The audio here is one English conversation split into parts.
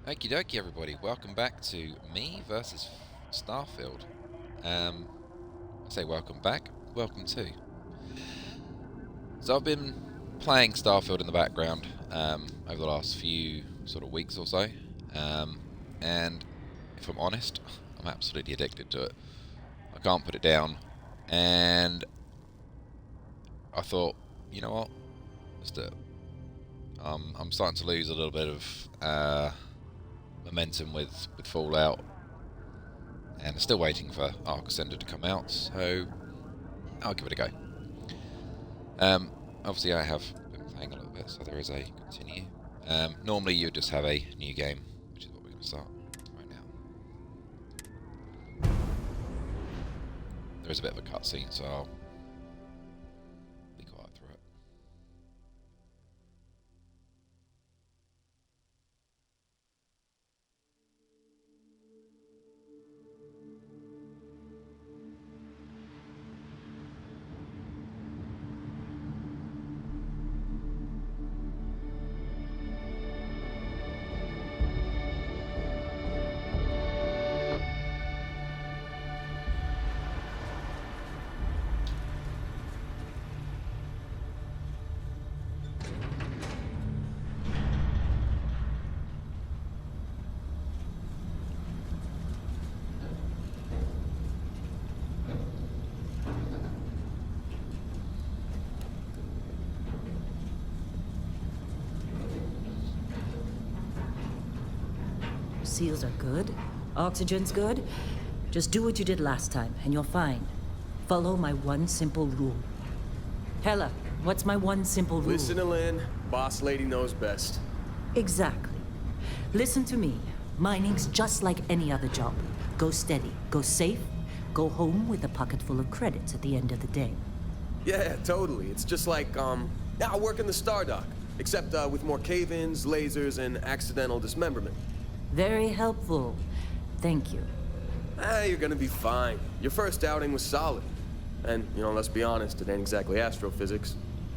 Okie dokie, everybody. Welcome back to me versus Starfield. I say welcome back. Welcome to. So I've been playing Starfield in the background over the last few sort of weeks or so, and if I'm honest, I'm absolutely addicted to it. I can't put it down, and I thought, you know what, let's do it. I'm starting to lose a little bit of momentum with Fallout, and I'm still waiting for Arc Ascended to come out, so I'll give it a go. Obviously, I have been playing a little bit, so there is a continue. Normally, you just have a new game, which is what we're going to start right now. There is a bit of a cutscene, so I'll be quiet through it. Seals are good. Oxygen's good. Just do what you did last time, and you're fine. Follow my one simple rule. Hella, what's my one simple rule? Listen to Lynn. Boss lady knows best. Exactly. Listen to me. Mining's just like any other job. Go steady, go safe, go home with a pocket full of credits at the end of the day. Yeah, totally. It's just like, I work in the Star Dock. Except, with more cave-ins, lasers, and accidental dismemberment. Very helpful. Thank you. You're gonna be fine. Your first outing was solid. And, let's be honest, it ain't exactly astrophysics.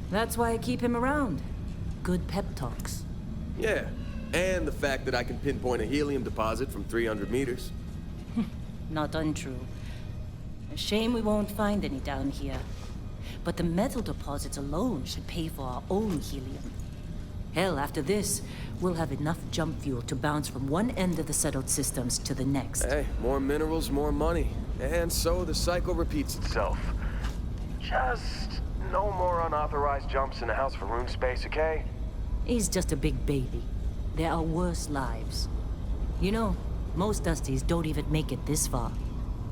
That's why I keep him around. Good pep talks. Yeah, and the fact that I can pinpoint a helium deposit from 300 meters. Not untrue. A shame we won't find any down here. But the metal deposits alone should pay for our own helium. Hell, after this, we'll have enough jump fuel to bounce from one end of the settled systems to the next. Hey, more minerals, more money. And so the cycle repeats itself. Just no more unauthorized jumps in the house for room space, okay? He's just a big baby. There are worse lives. You know, most Dusties don't even make it this far.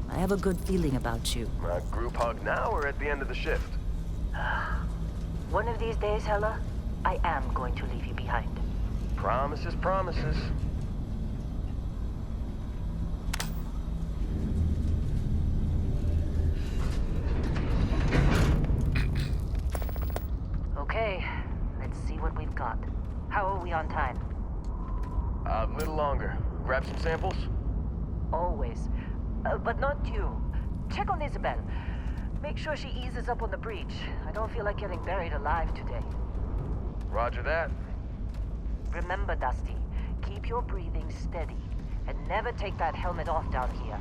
I have a good feeling about you. A group hug now or at the end of the shift? One of these days, Hella, I am going to leave you behind. Promises, promises. Okay, let's see what we've got. How are we on time? A little longer. Grab some samples? Always. But not you. Check on Isabel. Make sure she eases up on the breach. I don't feel like getting buried alive today. Roger that. Remember, Dusty, keep your breathing steady. And never take that helmet off down here.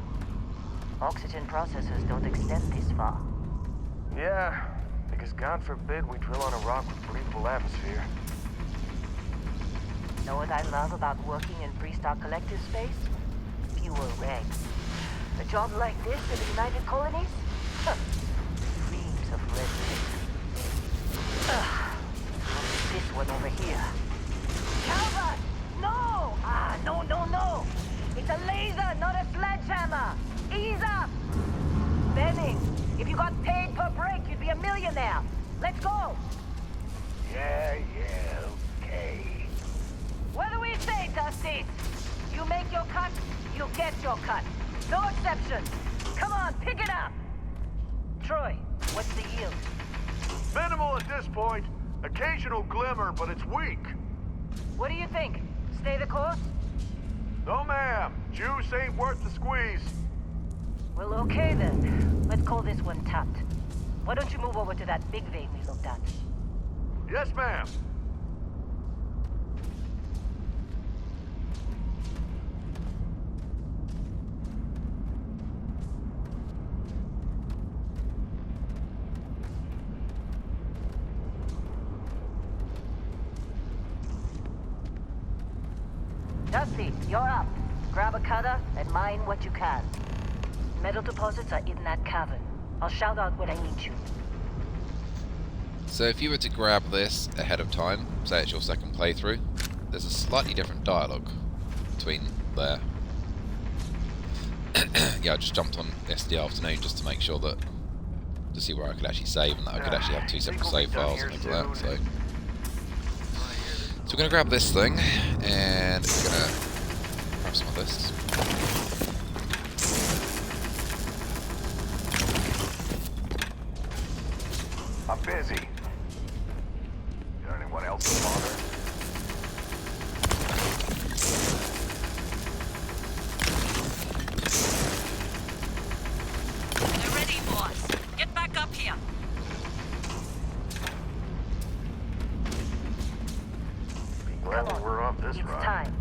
Oxygen processors don't extend this far. Yeah, because God forbid we drill on a rock with breathable atmosphere. Know what I love about working in Freestar Collective space? Fewer regs. A job like this in the United Colonies? Huh. Dreams of red tape. This one over here. Calvert! No! No. It's a laser, not a sledgehammer. Ease up! Benning, if you got paid per break, you'd be a millionaire. Let's go! Yeah, okay. What do we say, Dusty? You make your cut, you get your cut. No exceptions. Come on, pick it up. Troy, what's the yield? Minimal at this point. Occasional glimmer, but it's weak. What do you think? Stay the course? No, ma'am. Juice ain't worth the squeeze. Well, okay then. Let's call this one tapped. Why don't you move over to that big vein we looked at? Yes, ma'am. Dusty, you're up. Grab a cutter and mine what you can. Metal deposits are in that cavern. I'll shout out when I need you. So if you were to grab this ahead of time, say it's your second playthrough, there's a slightly different dialogue between there. Yeah, I just jumped on yesterday afternoon just to make sure that, to see where I could actually save and that I could actually have two separate save files and things like that. So we're going to grab this thing and we're going to grab some of this. I'm busy. Got anyone else to bother? They're ready, boss. Get back up here. Be glad Come on. we're off this It's ride. time.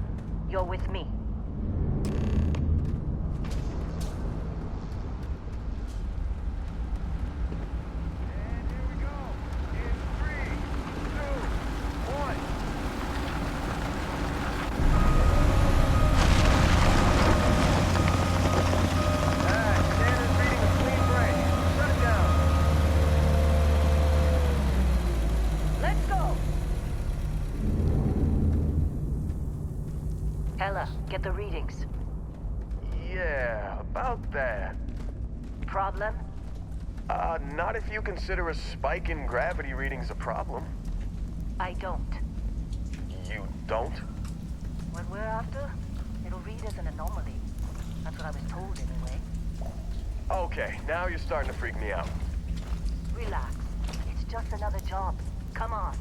You're with me. And here we go. In 3, 2, 1. Standard reading a clean break. Shut it down. Let's go! Hella, get the readings. Yeah, about that. Problem? Not if you consider a spike in gravity readings a problem. I don't. You don't? What we're after, it'll read as an anomaly. That's what I was told anyway. Okay, now you're starting to freak me out. Relax. It's just another job. Come on.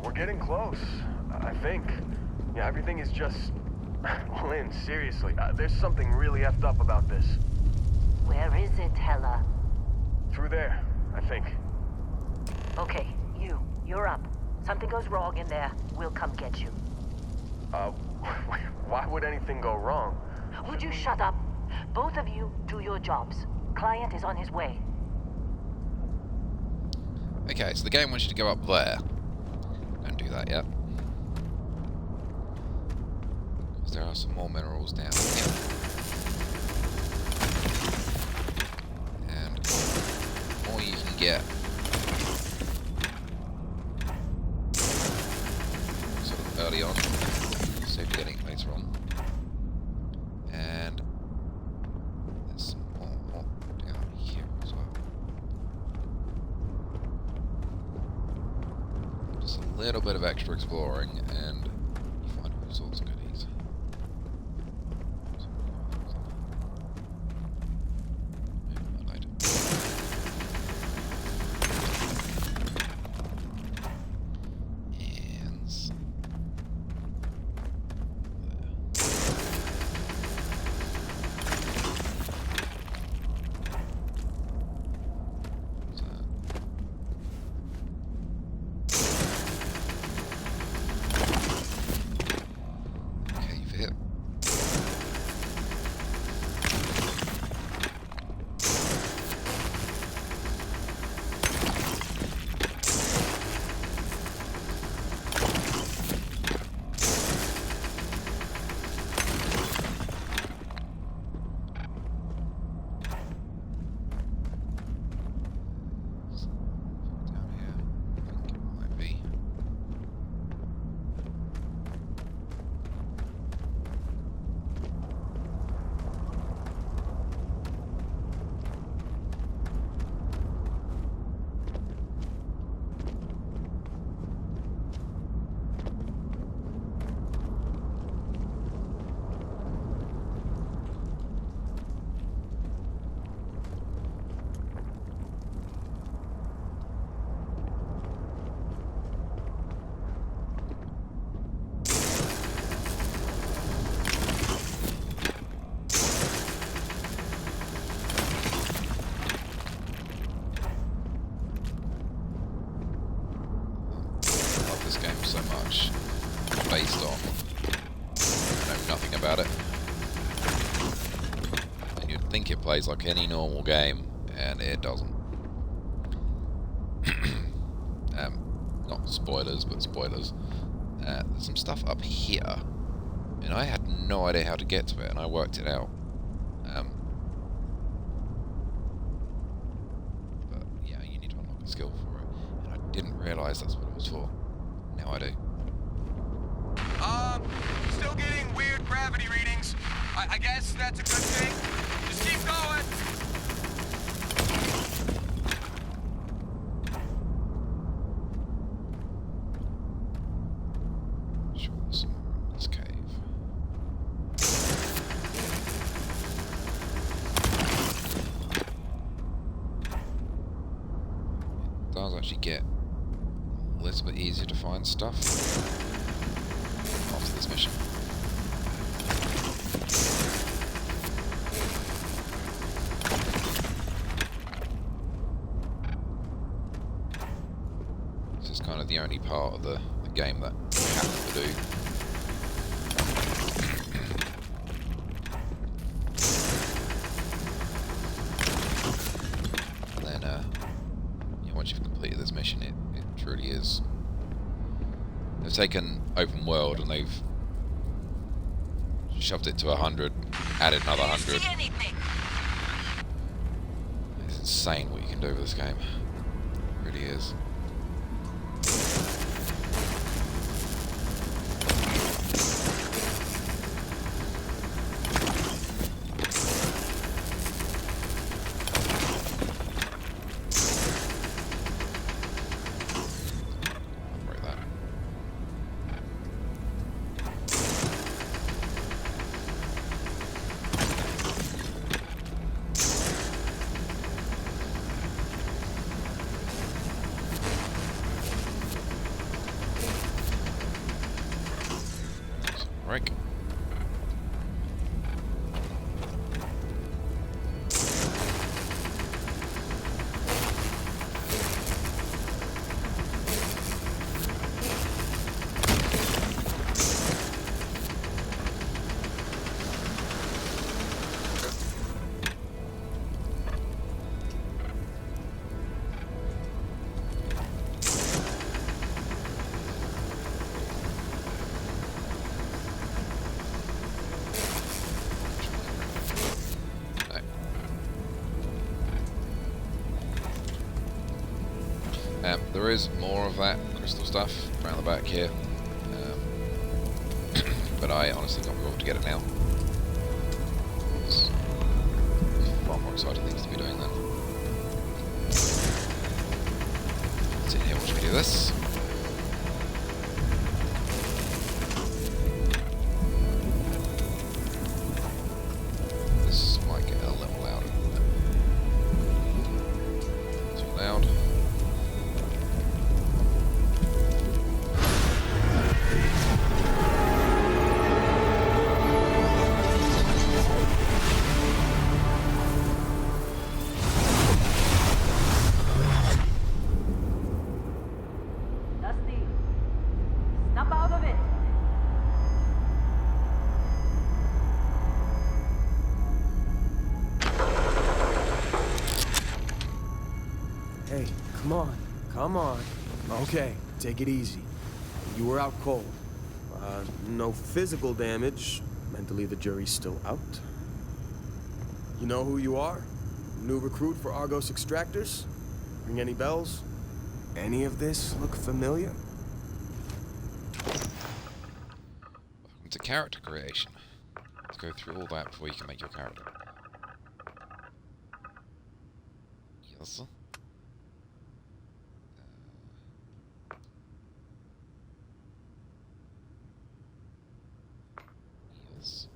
We're getting close, I think. Yeah, everything is just... Lynn, seriously, there's something really effed up about this. Where is it, Hella? Through there, I think. Okay, you're up. Something goes wrong in there, we'll come get you. Why would anything go wrong? Would you shut up? Both of you do your jobs. Client is on his way. Okay, so the game wants you to go up there. Don't do that yet. Because there are some more minerals down here. And the more you can get sort of early on, so you're getting it later on. And there's some more down here as well. Just a little bit of extra exploring and you find all sorts of goodies. Okay, you've hit. Down here, I think it might be. Love this game so much, based on I know nothing about it. And you'd think it plays like any normal game, and it doesn't. not spoilers, but spoilers. There's some stuff up here, and I had no idea how to get to it, and I worked it out. But yeah, you need to unlock a skill for it, and I didn't realise that's what it was for. Now I do. Still getting weird gravity readings. I guess that's a good thing. Just keep going. Sure, there's some more in this cave. It does actually get a little bit easier to find stuff after this mission. This is kind of the only part of the game that you have to do. And then, yeah, once you've completed this mission, it truly is. They've taken open world and they've shoved it to 100, added another 100. See anything? It's insane what you can do with this game. It really is. Break that. Break. There is more of that crystal stuff around the back here, but I honestly can't be bothered to get it now. There's far more exciting things to be doing then. Sit here, watch me do this. This might get a little louder. Too loud. Dusty, snap out of it. Hey, come on. Come on. Okay, take it easy. You were out cold. No physical damage. Mentally, the jury's still out. You know who you are? New recruit for Argos Extractors? Ring any bells? Any of this look familiar? Welcome to character creation. Let's go through all that before you can make your character. Yes. Yes.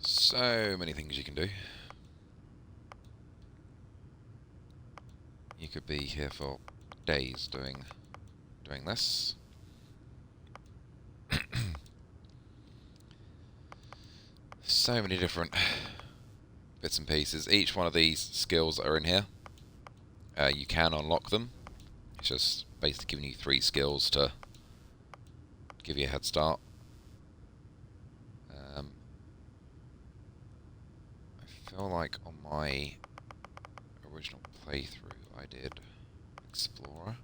So many things you can do. You could be here for days doing this. so many different bits and pieces. Each one of these skills that are in here, you can unlock them. It's just basically giving you 3 skills to give you a head start. I feel like on my original playthrough I did Explorer.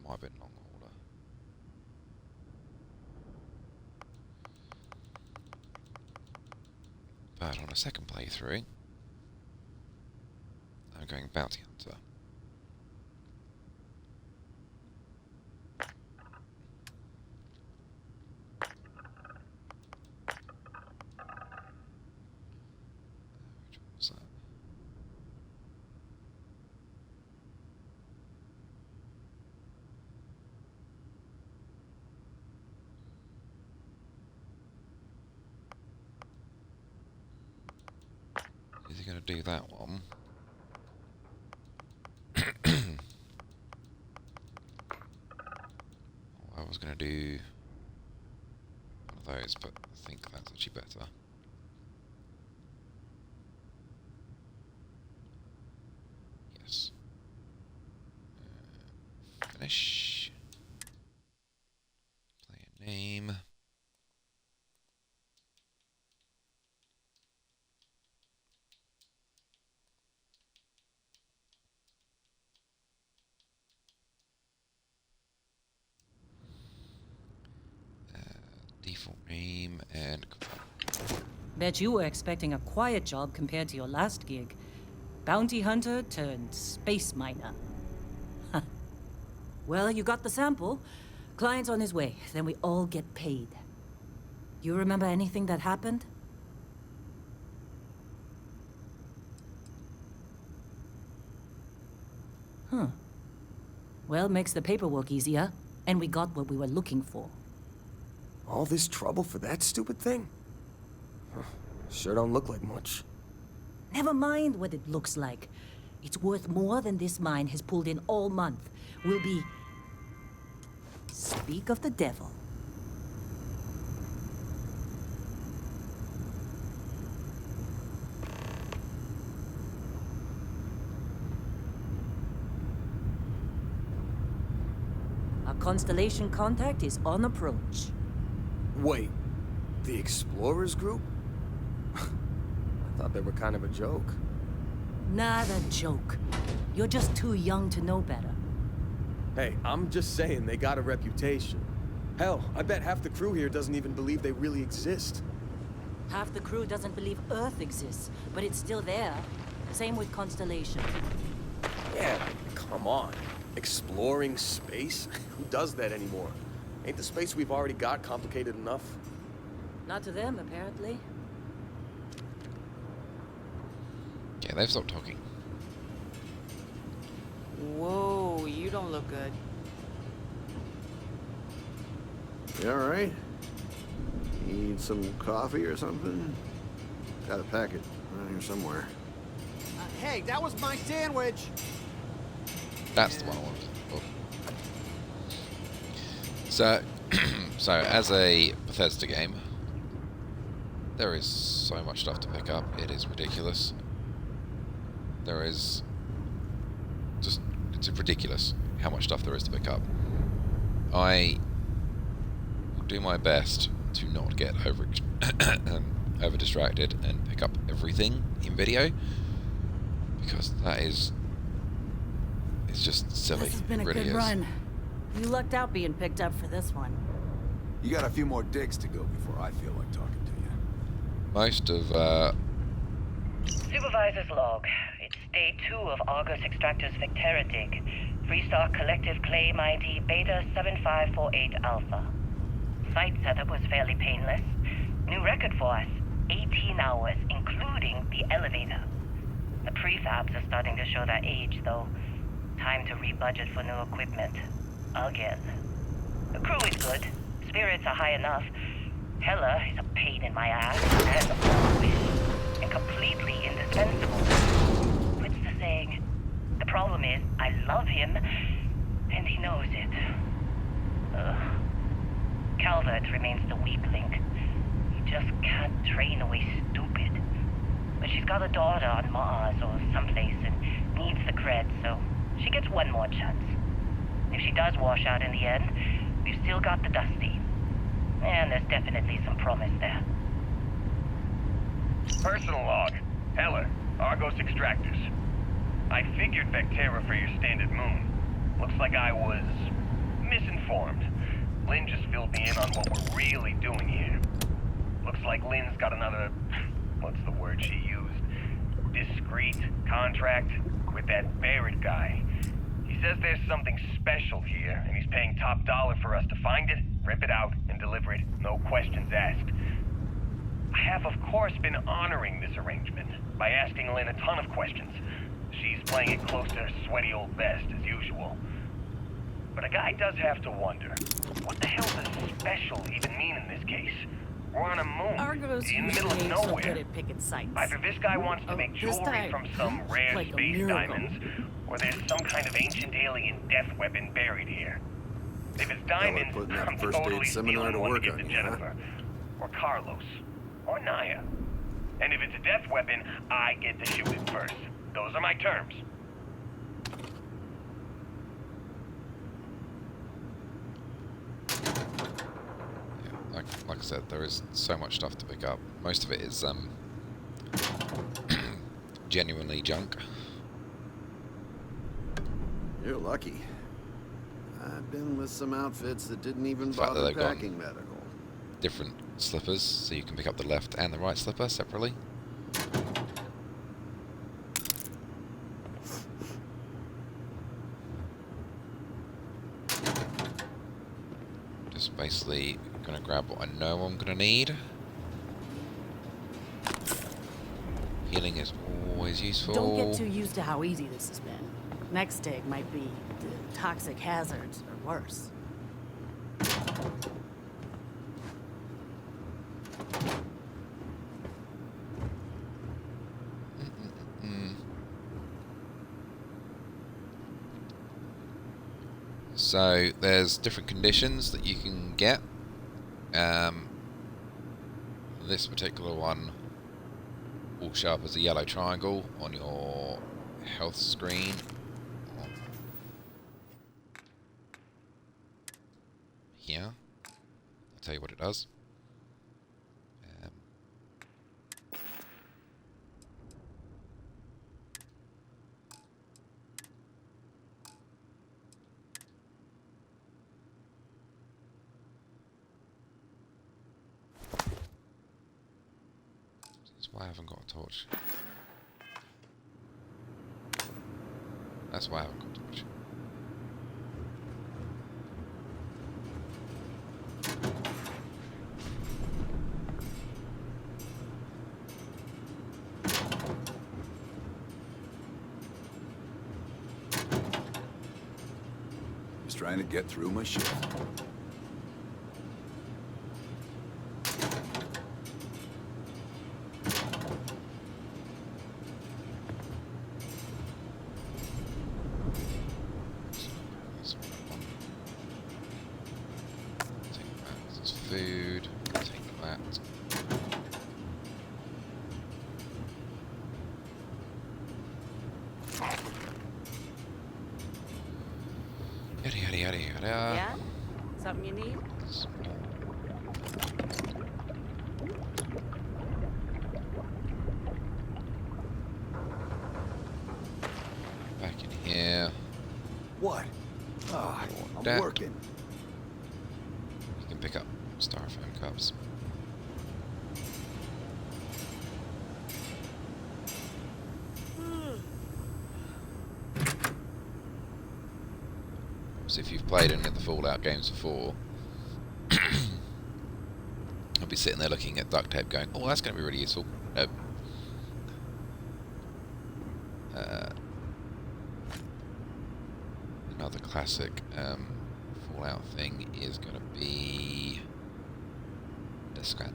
Might have been Long Hauler. But on a second playthrough, I'm going Bounty Hunter. Which one was that? Is he going to do that one? I was going to do one of those, but I think that's actually better. Yes. Finish. Player name. Default name and Bet you were expecting a quiet job compared to your last gig. Bounty hunter turned space miner. Huh. Well, you got the sample. Client's on his way. Then we all get paid. You remember anything that happened? Huh. Well, makes the paperwork easier. And we got what we were looking for. All this trouble for that stupid thing? Huh, sure don't look like much. Never mind what it looks like. It's worth more than this mine has pulled in all month. We'll be... Speak of the devil. Our Constellation contact is on approach. Wait, the Explorers group? I thought they were kind of a joke. Not a joke. You're just too young to know better. Hey, I'm just saying they got a reputation. Hell, I bet half the crew here doesn't even believe they really exist. Half the crew doesn't believe Earth exists, but it's still there. Same with Constellation. Yeah, come on. Exploring space? Who does that anymore? Ain't the space we've already got complicated enough? Not to them, apparently. yeah, they've stopped talking. Whoa, you don't look good. You alright? Need some coffee or something? Got a packet around here somewhere. Hey, that was my sandwich! That's the one I wanted. Oh. So, so as a Bethesda game, there is so much stuff to pick up. It is ridiculous. There is just, it's ridiculous how much stuff there is to pick up. I will do my best to not get over distracted and pick up everything in video, because that is, it's just silly. This has been a it really good is. run. You lucked out being picked up for this one. You got a few more digs to go before I feel like talking to you. Most of Supervisor's log. It's day 2 of Argus Extractor's Vectera dig. Freestar Collective Claim ID Beta 7548 Alpha. Site setup was fairly painless. New record for us. 18 hours, including the elevator. The prefabs are starting to show their age, though. Time to rebudget for new equipment. Again. The crew is good. Spirits are high enough. Hella is a pain in my ass, as always. And completely indispensable. What's the saying? The problem is, I love him, And he knows it. Calvert remains the weak link. He just can't train away stupid. But she's got a daughter on Mars or someplace and needs the cred, so she gets one more chance. If she does wash out in the end, we've still got the Dusty. And there's definitely some promise there. Personal log. Heller, Argos Extractors. I figured Vectera for your standard moon. Looks like I was misinformed. Lynn just filled me in on what we're really doing here. Looks like Lynn's got another, what's the word she used? Discreet contract with that Barrett guy. He says there's something special here, and he's paying top dollar for us to find it, rip it out, and deliver it, no questions asked. I have, of course, been honoring this arrangement by asking Lynn a ton of questions. She's playing it close to her sweaty old vest, as usual. But a guy does have to wonder, what the hell does special even mean in this case? We're on a moon, Argos in the middle of usually ain't so nowhere. good at picking sites. Either this guy wants to Oh, make this jewelry time, from some rare like a space miracle. diamonds, or there's some kind of ancient alien death weapon buried here. If it's diamonds, putting that I'm first aid totally seminar stealing to one work to give on to you, huh? Jennifer, or Carlos, or Naya. And if it's a death weapon, I get to shoot it first. Those are my terms. Like I said, there is so much stuff to pick up. Most of it is genuinely junk. You're lucky. I've been with some outfits that didn't even The fact that bother they've got packing medical. different slippers, so you can pick up the left and the right slipper separately. Just basically gonna grab what I know I'm gonna need. Healing is always useful. Don't get too used to how easy this has been. Next dig might be the toxic hazards or worse. So there's different conditions that you can get. This particular one will show up as a yellow triangle on your health screen. Here, I'll tell you what it does. That's why I haven't got a torch. That's why I haven't got a torch. Just trying to get through my shift. That's what I want. Take that, this is food. Take that. Yada yada yada yada. Yeah? Something you need? Back in here. What? Ah, I'm That. working. You can pick up styrofoam cups. So if you've played any of the Fallout games before, I'll be sitting there looking at duct tape going, oh, that's going to be really useful. Nope. Another classic Fallout thing is going to be discount.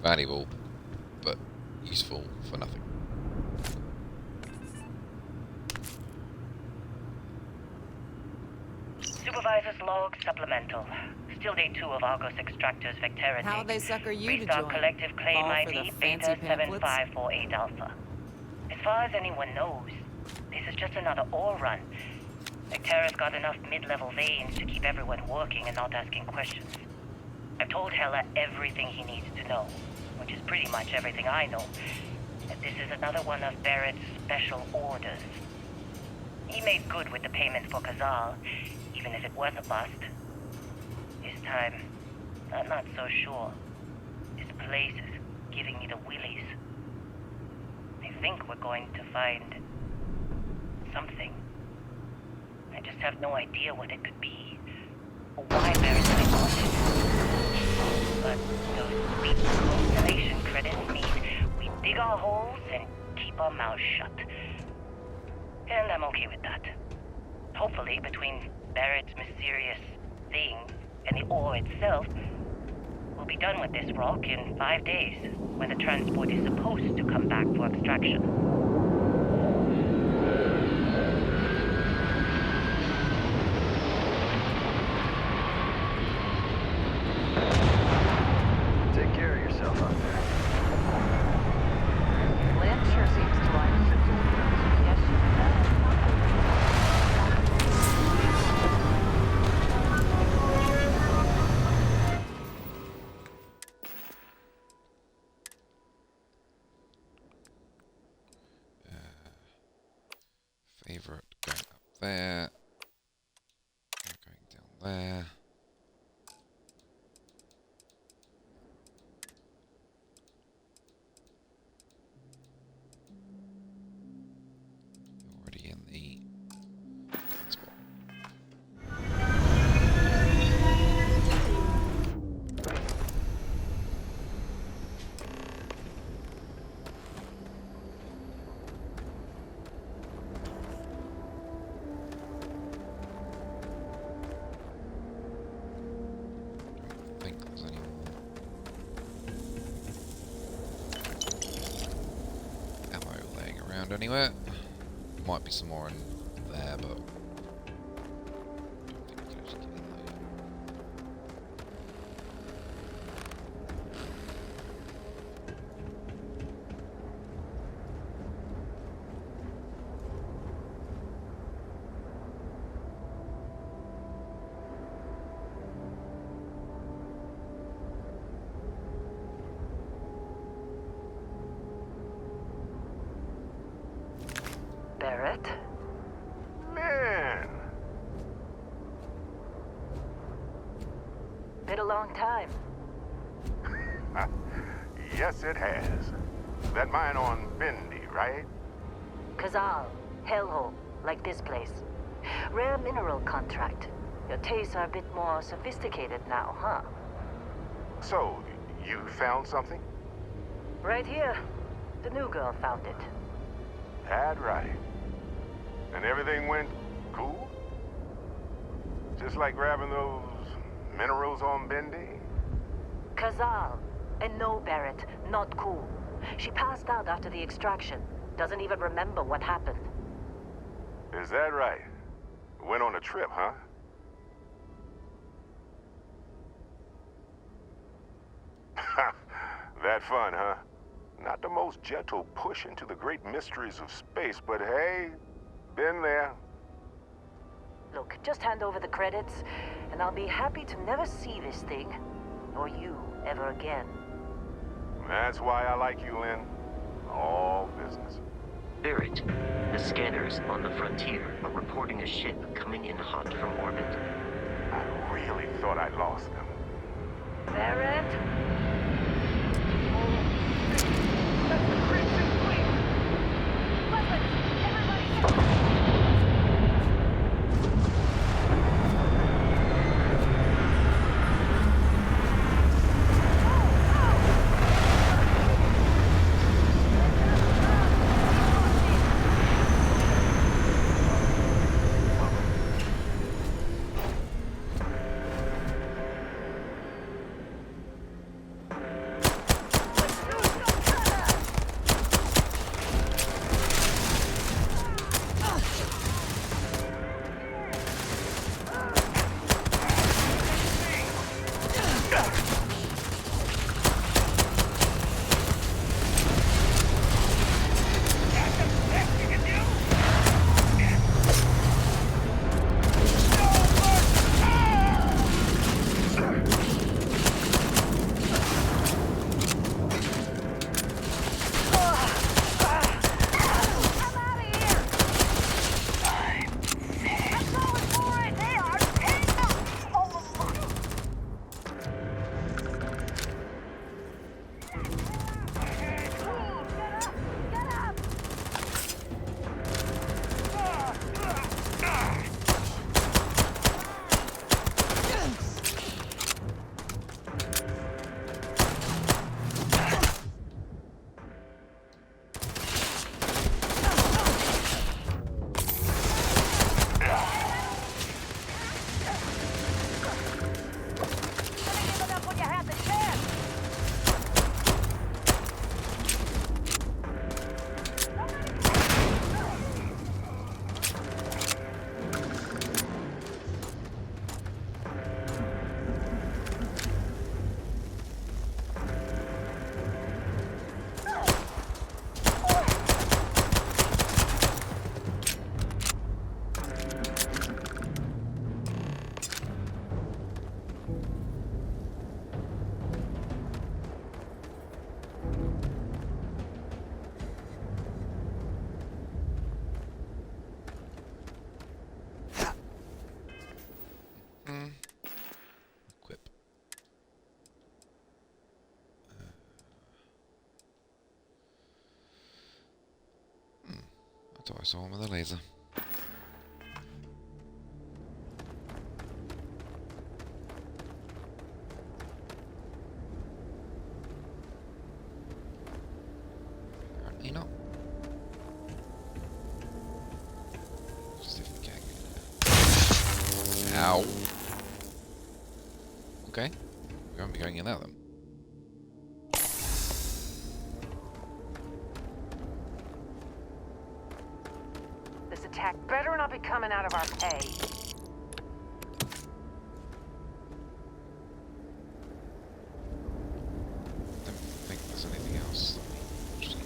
Valuable, but useful for nothing. Supervisor's log supplemental. Still day 2 of Argos Extractor's Vectera How'd they tapes. sucker you to Freestar join? Collective Claim Fall for ID the fancy Beta pamphlets? 7548 Alpha. As far as anyone knows, this is just another ore run. Vectera's got enough mid-level veins to keep everyone working and not asking questions. I've told Heller everything he needs to know, which is pretty much everything I know. That this is another one of Barrett's special orders. He made good with the payment for Kazal, even if it was a bust. This time, I'm not so sure. This place is giving me the willies. I think we're going to find something. I just have no idea what it could be, or why Barrett might want it. But those sweet constellation credits mean we dig our holes and keep our mouths shut. And I'm okay with that. Hopefully, between Barrett's mysterious thing and the ore itself, we'll be done with this rock in 5 days, when the transport is supposed to come back for extraction. Take care of yourself out there. Lynn sure seems to like suggestions. Favorite going up there. Going down there. Already in the spot. Don't think there's any more ammo laying around anywhere. Might be some more in there, but don't think we can actually get in there yet. Barrett? Man! Been a long time. Yes, it has. That mine on Bendy, right? Kazal, hellhole, like this place. Rare mineral contract. Your tastes are a bit more sophisticated now, huh? So, you found something? Right here. The new girl found it. That right. And everything went cool? Just like grabbing those minerals on Bendy? Kazal. And no, Barrett, not cool. She passed out after the extraction. Doesn't even remember what happened. Is that right? Went on a trip, huh? That fun, huh? Not the most gentle push into the great mysteries of space, but hey, been there. Look, just hand over the credits, and I'll be happy to never see this thing, or you, ever again. That's why I like you, Lynn. All business. Barrett, the scanners on the frontier are reporting a ship coming in hot from orbit. I really thought I lost them. Barrett? Thought I saw him with a laser. Apparently not. Just if we can get in there. Ow. Okay. We won't be going in there then. This attack better not be coming out of our pay. Don't think there's anything else that we just...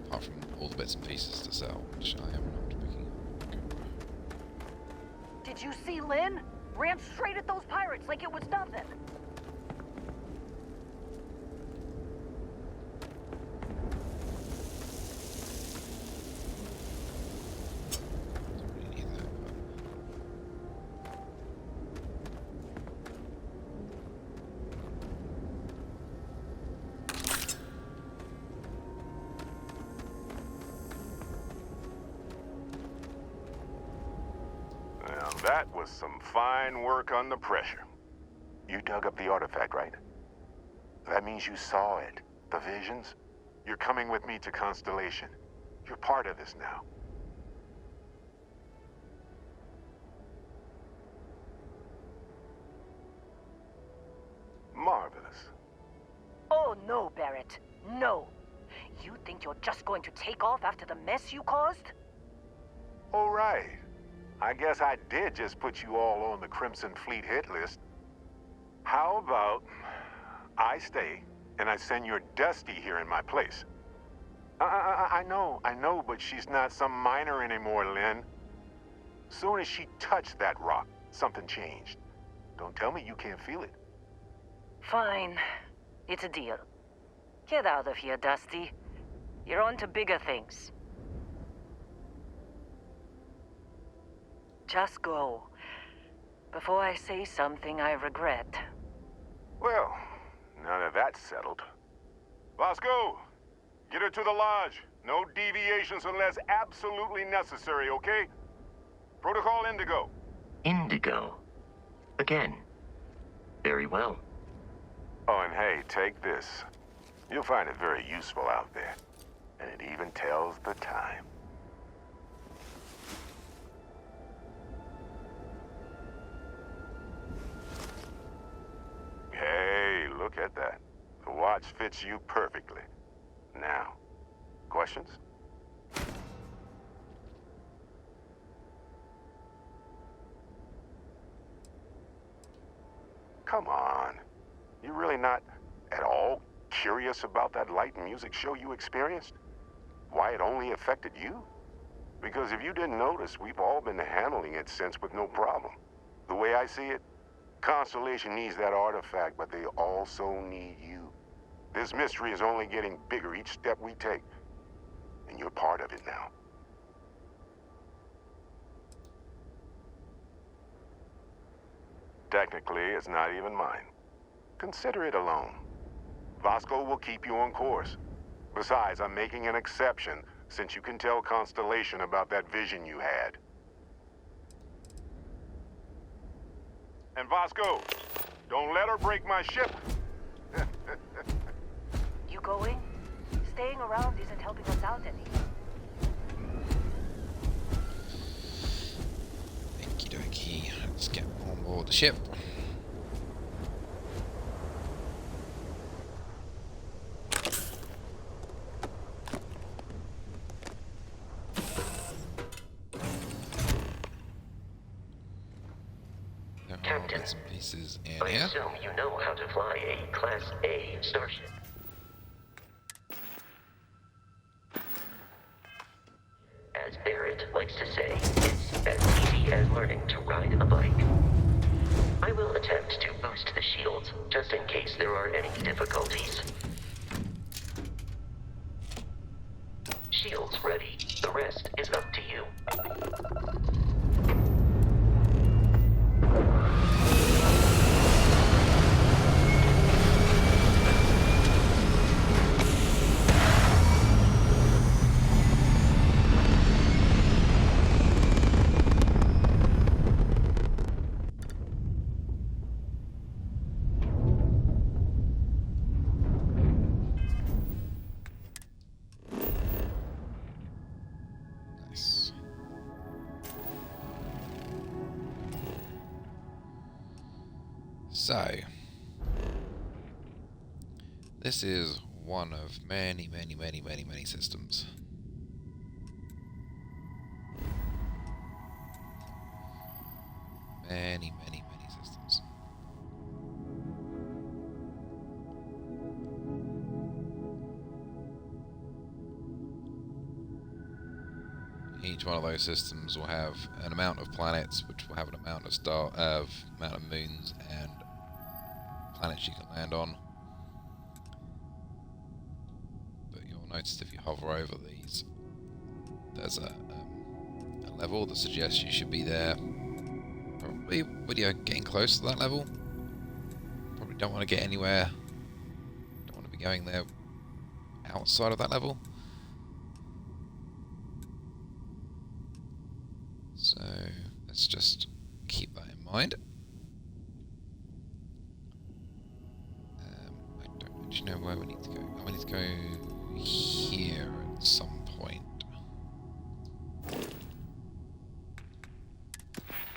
apart from all the bits and pieces to sell, which I am not picking up. Okay. Did you see Lynn? Ran straight at those pirates like it was nothing. Don't really need that, Now, that was some fine work under pressure. You dug up the artifact, right? That means you saw it. The visions? You're coming with me to Constellation. You're part of this now. Marvelous. Oh no, Barrett. No. You think you're just going to take off after the mess you caused? All right. I guess I did just put you all on the Crimson Fleet hit list. How about I stay and I send your Dusty here in my place? I know, but she's not some miner anymore, Lynn. Soon as she touched that rock, something changed. Don't tell me you can't feel it. Fine. It's a deal. Get out of here, Dusty. You're on to bigger things. Just go. Before I say something I regret. Well, now that that's settled. Bosco, get her to the lodge. No deviations unless absolutely necessary, okay? Protocol Indigo. Indigo. Again. Very well. Oh, and hey, take this. You'll find it very useful out there. And it even tells the time. Hey, look at that. The watch fits you perfectly. Now, questions? Come on. You really not at all curious about that light and music show you experienced? Why it only affected you? Because if you didn't notice, we've all been handling it since with no problem. The way I see it, Constellation needs that artifact, but they also need you. This mystery is only getting bigger each step we take. And you're part of it now. Technically, it's not even mine. Consider it alone. Vasco will keep you on course. Besides, I'm making an exception since you can tell Constellation about that vision you had. And Vasco, don't let her break my ship. You going? Staying around isn't helping us out any. Okie dokie. Let's get on board the ship. There are bits and pieces in I here. assume you know how to fly a Class A starship. As Barrett likes to say, it's as easy as learning to ride a bike. I will attempt to boost the shields, just in case there are any difficulties. Shields ready. The rest is up to you. So, this is one of many systems. Many systems. Each one of those systems will have an amount of planets, which will have an amount of amount of moons and planets you can land on. But you'll notice if you hover over these, there's a level that suggests you should be there. Probably when you're getting close to that level. Probably don't want to get anywhere. Don't want to be going there outside of that level. So let's just keep that in mind. I don't actually know where we need to go. Oh, we need to go here at some point.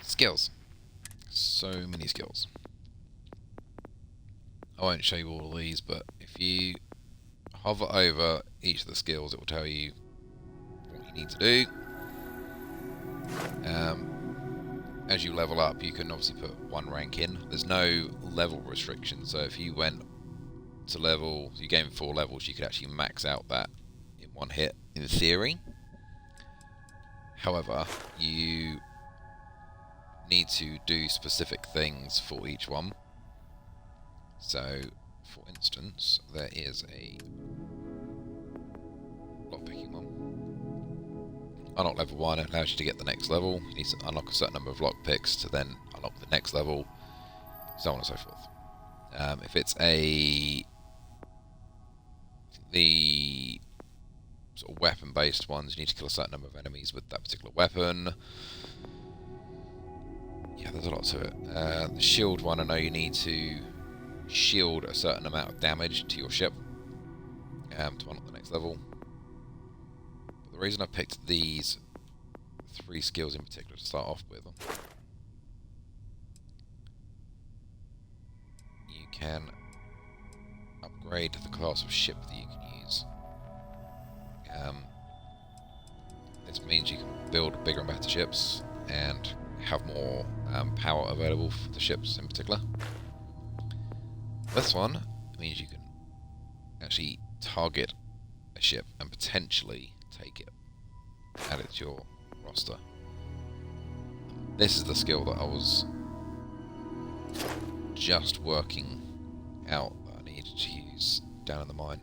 Skills. So many skills. I won't show you all of these, but if you hover over each of the skills, it will tell you what you need to do. As you level up, you can obviously put one rank in. There's no level restriction, so if you went to level, you gain 4 levels, you could actually max out that in one hit, in theory. However, you need to do specific things for each one. So, for instance, there is a lockpicking one. Unlock level 1, it allows you to get the next level. You need to unlock a certain number of lockpicks to then unlock the next level, so on and so forth. If it's the sort of weapon-based ones, you need to kill a certain number of enemies with that particular weapon. Yeah, there's a lot to it. The shield one, I know you need to shield a certain amount of damage to your ship to unlock the next level. But the reason I picked these 3 skills in particular to start off with, you can upgrade the class of ship that you can use. This means you can build bigger and better ships and have more power available for the ships in particular. This one means you can actually target a ship and potentially take it, add it to your roster. This is the skill that I was just working out that I needed to use down in the mine.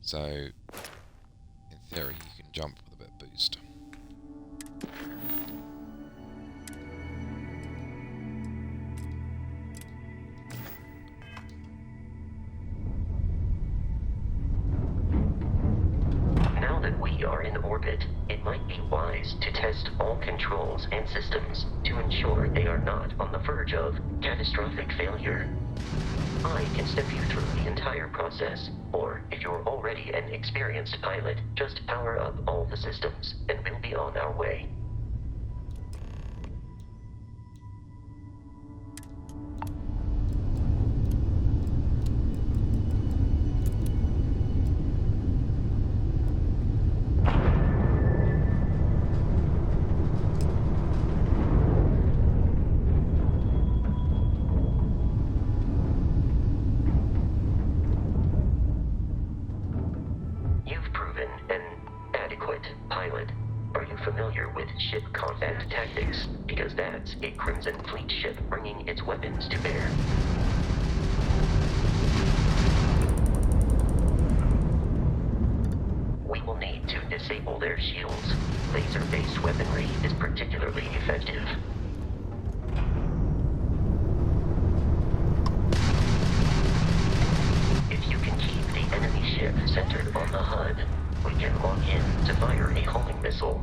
So, in theory, you can jump with a bit of boost. Now that we are in orbit, it might be wise to test all controls and systems to ensure they are not on the verge of catastrophic failure. I can step you through the entire process, or if you're already an experienced pilot, just power up all the systems, and we'll be on our way. You've proven an adequate pilot. Are you familiar with ship combat tactics? Because that's a Crimson Fleet ship bringing its weapons to bear. We will need to disable their shields. Laser-based weaponry is particularly effective. If you can keep the enemy ship centered on the HUD, we can lock in to fire a homing missile.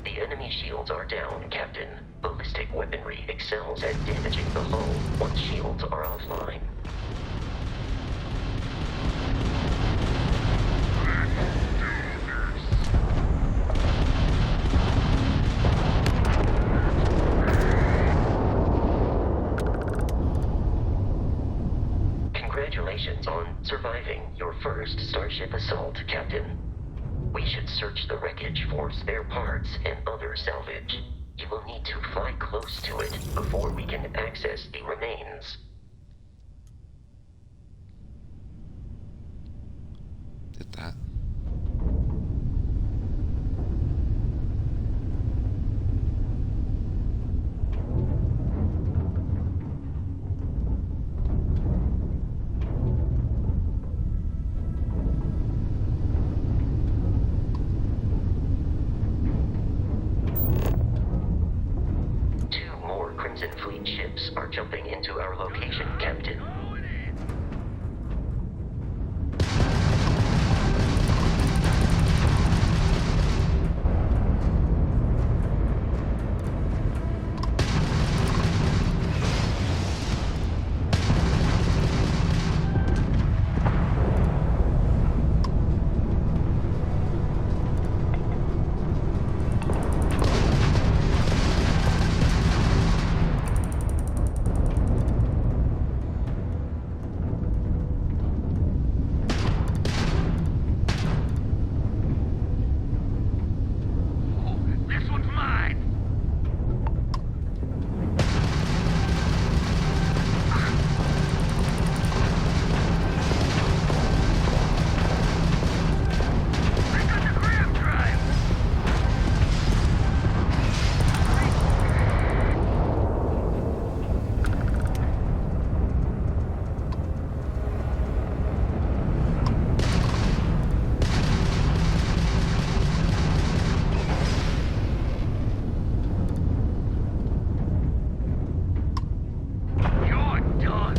The enemy shields are down, Captain. Ballistic weaponry excels at damaging the hull once shields are offline. your first Starship assault, Captain. We should search the wreckage for spare parts and other salvage. You will need to fly close to it before we can access the remains. Did that. Two more Crimson Fleet ships are jumping into our location, Captain. This one's mine! I got the grab drive! You're done!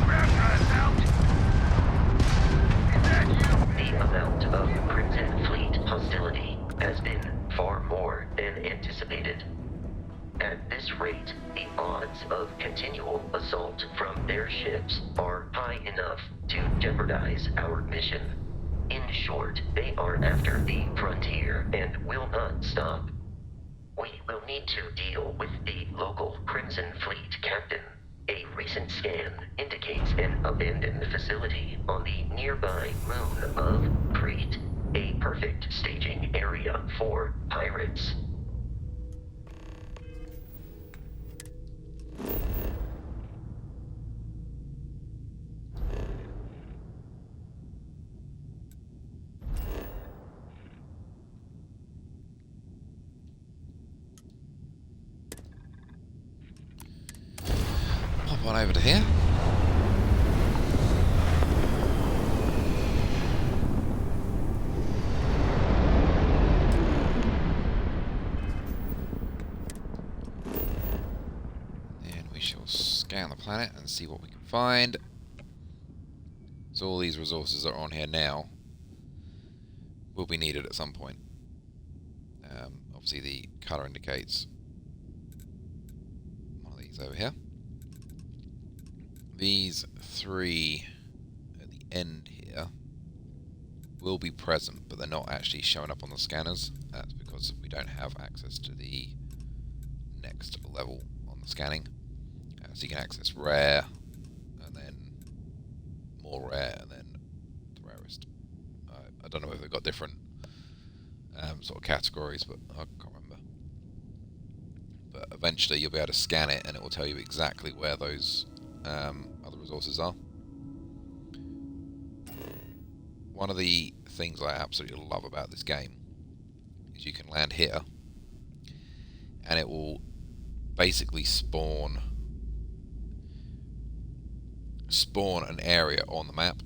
Grab drive's out! Is that you? The amount of Crimson Fleet hostility has been far more than anticipated. At this rate, the odds of continual assault from their ships are high enough to jeopardize our mission. In short, they are after the frontier and will not stop. We will need to deal with the local Crimson Fleet captain. A recent scan indicates an abandoned facility on the nearby moon of Crete, a perfect staging area for pirates. Pop on over to here. And we shall scan the planet and see what we can find. So all these resources that are on here now will be needed at some point. Obviously the colour indicates one of these over here. These three at the end here will be present, but they're not actually showing up on the scanners. That's because we don't have access to the next level on the scanning. So you can access rare, and then more rare, and then the rarest. I don't know if they've got different sort of categories, but I can't remember. But eventually you'll be able to scan it, and it will tell you exactly where those other resources are. One of the things I absolutely love about this game is you can land here, and it will basically spawn an area on the map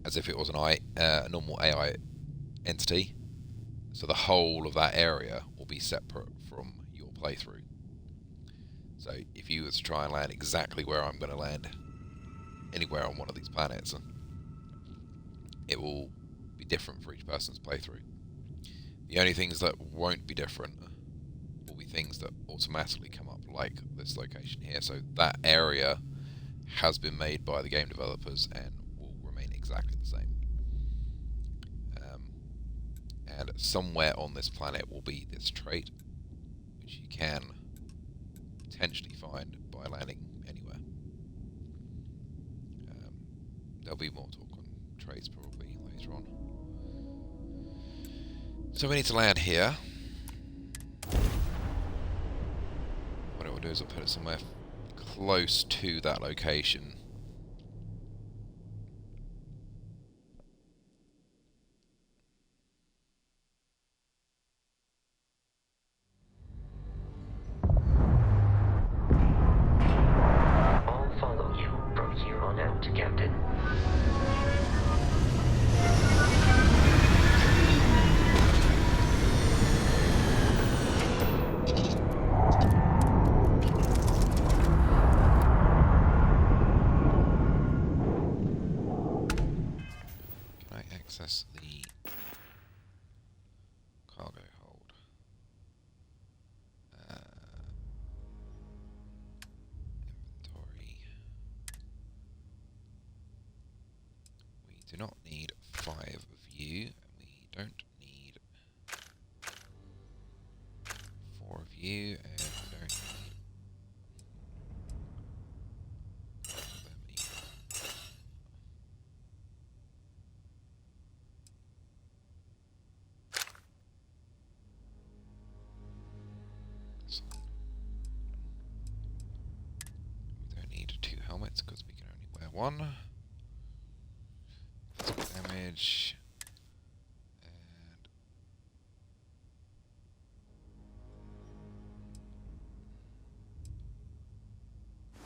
as if it was a normal AI entity. So the whole of that area will be separate from your playthrough. So if you were to try and land exactly where I'm going to land, anywhere on one of these planets, it will be different for each person's playthrough. The only things that won't be different will be things that automatically come up, like this location here. So that area has been made by the game developers and will remain exactly the same. And somewhere on this planet will be this trait, which you can potentially find by landing anywhere. There'll be more talk on traits probably later on. So we need to land here. What it will do is I'll put it somewhere close to that location. I'll follow you from here on out, Captain. Can I access the cargo hold? Inventory. We do not need 5 of you. We don't need 4 of you, and we don't need 5 of them either. So we don't need 2 helmets because we can only wear 1. Physical damage. And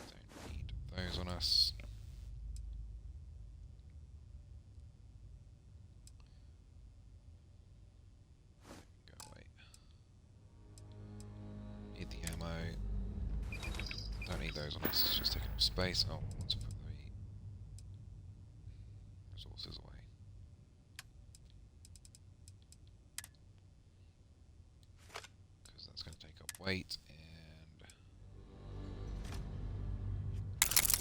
don't need those on us. Go away. Need the ammo. Don't need those on us, it's just taking up space. Oh, let's put the resources away. Because that's going to take up weight, and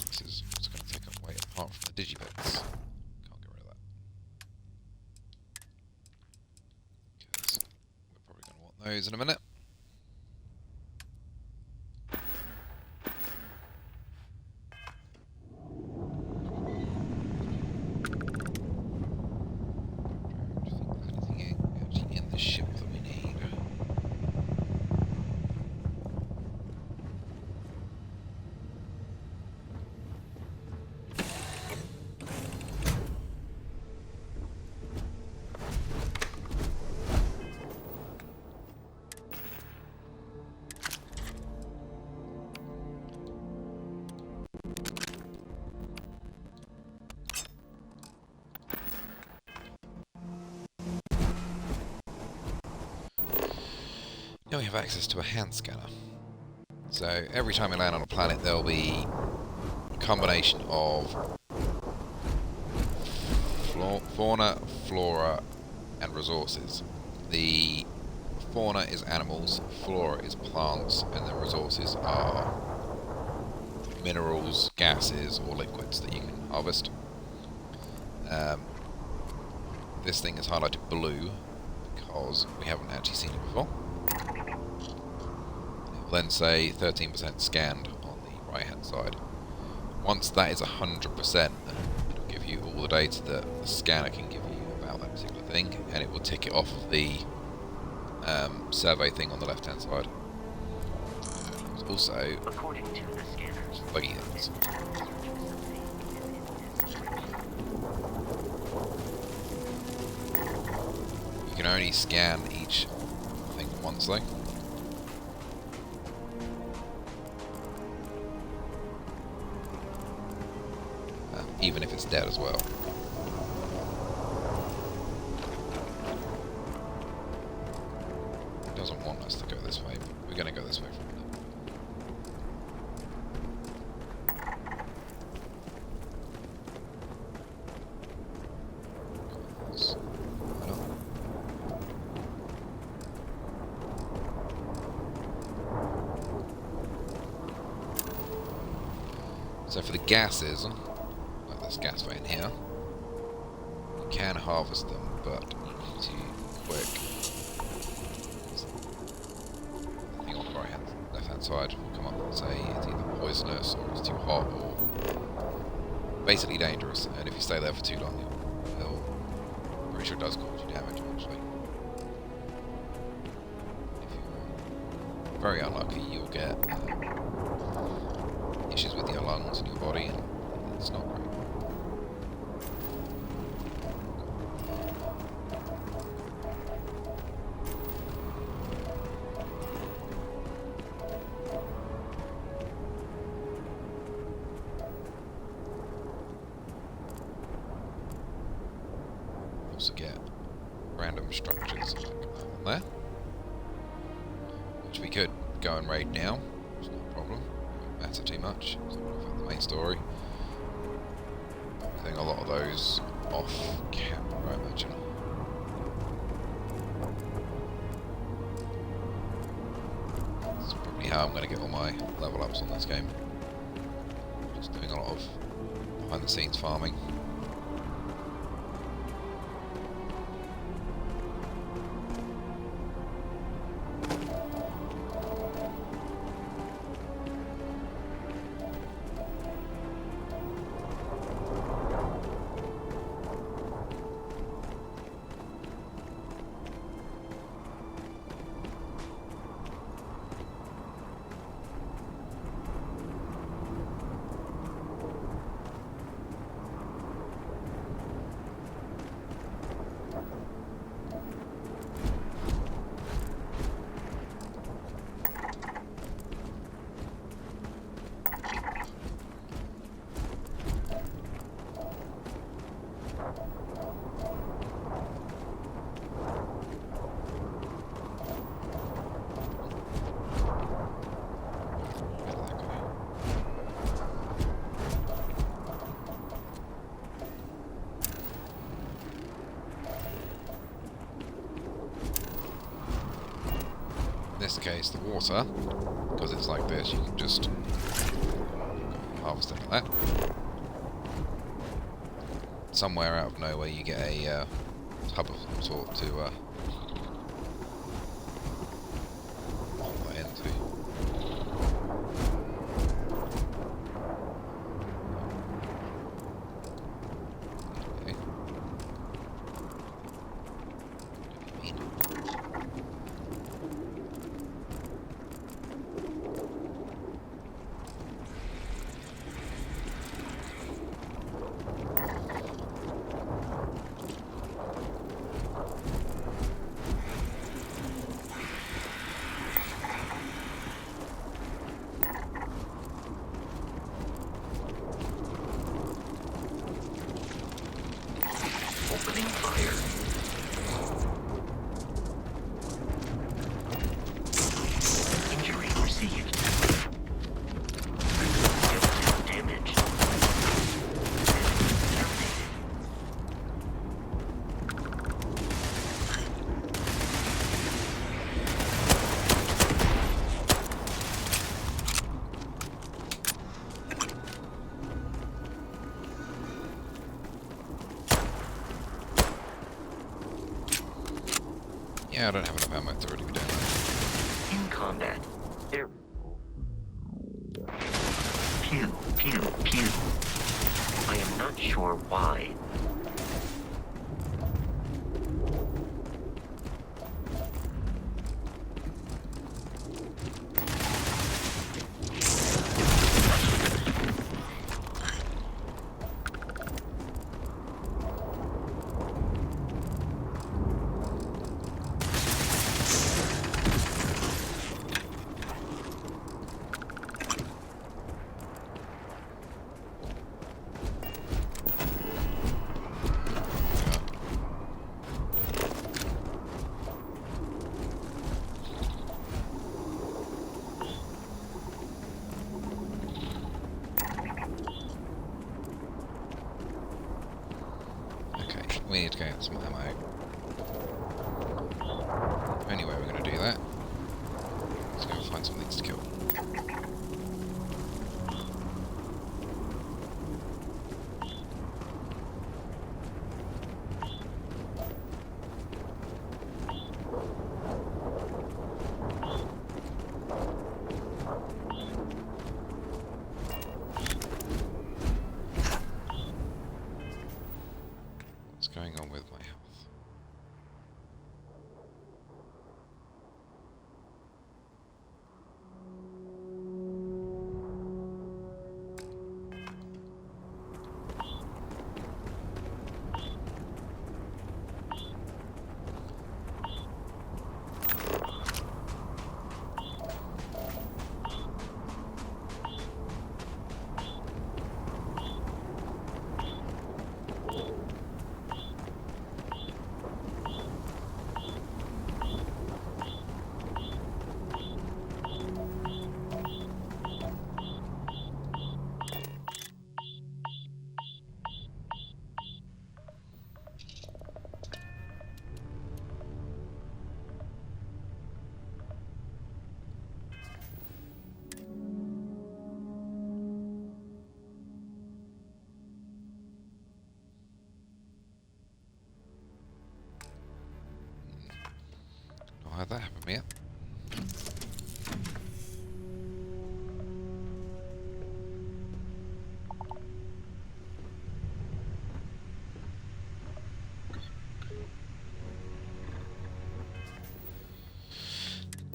this is what's going to take up weight apart from the digibits. Can't get rid of that. Because we're probably going to want those in a minute. Ship that we need. Now we have access to a hand scanner. So every time we land on a planet there'll be a combination of fauna, flora and resources. The fauna is animals, flora is plants, and the resources are minerals, gases or liquids that you can harvest. This thing is highlighted blue because we haven't actually seen it before. Then say 13% scanned on the right hand side. Once that is 100%, it'll give you all the data that the scanner can give you about that particular thing, and it will tick it off of the survey thing on the left hand side. There's also According to the scanners, buggy things. You can only scan each thing once though. Even if it's dead as well. It doesn't want us to go this way, but we're going to go this way for a minute. So for the gases, like this gas vein here, you can harvest them, but you need to quick. The thing on the right hand, left hand side will come up and say it's either poisonous or it's too hot or basically dangerous. And if you stay there for too long, it'll pretty sure it does cause you damage actually. If you're very unlucky, you'll get issues with your lungs and your body, and it's not great. Also get random structures like that one there, which we could go and raid now. It's not a problem. Won't matter too much. It's not going to affect the main story. I think a lot of those off camera, I imagine. That's probably how I'm going to get all my level ups on this game. Just doing a lot of behind the scenes farming. In this case, the water, because it's like this, you can just harvest it like that. Somewhere out of nowhere you get a hub of some sort to put that into. Okay. Opening fire. Injury received. Damage. Yeah, I don't have enough ammo to really be doing that. In combat. There. Pew, pew, pew. I am not sure why. We need to go get some ammo. Anyway, we're going to do that. Let's go find some things to kill. had that happen yet.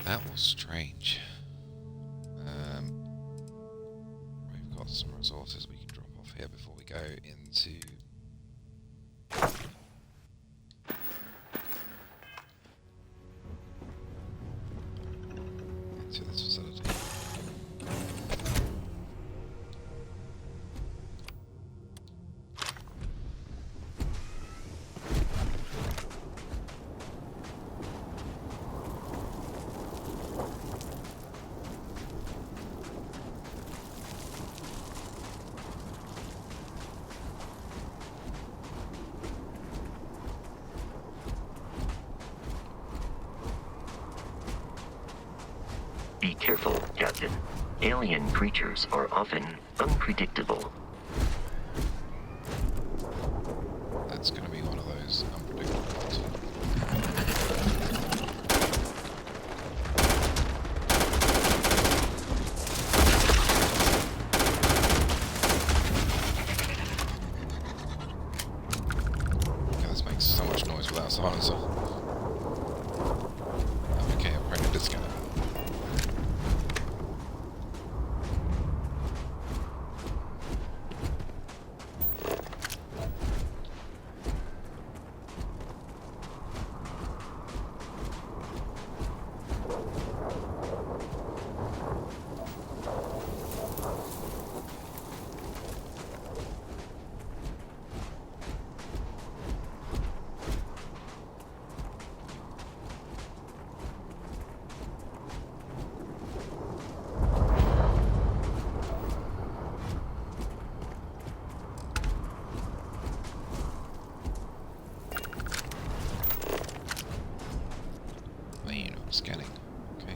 That was strange. We've got some resources we can drop off here before we go into this facility. Be careful, Captain. Alien creatures are often unpredictable. That's going to be one of those unpredictable ones. Yeah, this makes so much noise without a silencer. Okay, I'll bring the discount. Scanning. Okay.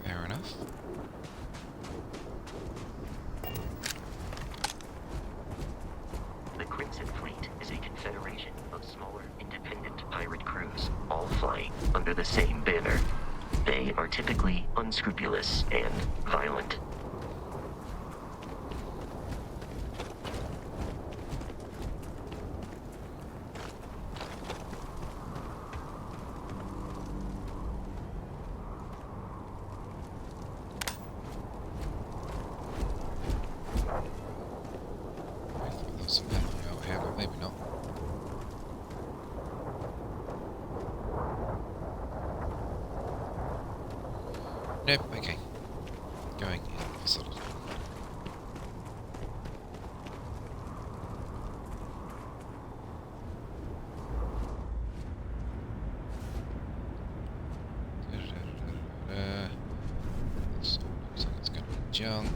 Fair enough. The Crimson Fleet is a confederation of smaller, independent pirate crews, all flying under the same banner. They are typically unscrupulous and violent. Some ammo out here, but maybe not. Nope, okay. Going in the facility. This all looks like it's going to be junk.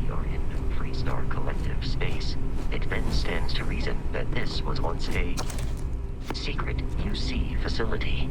we are in Freestar Collective space, it then stands to reason that this was once a secret UC facility.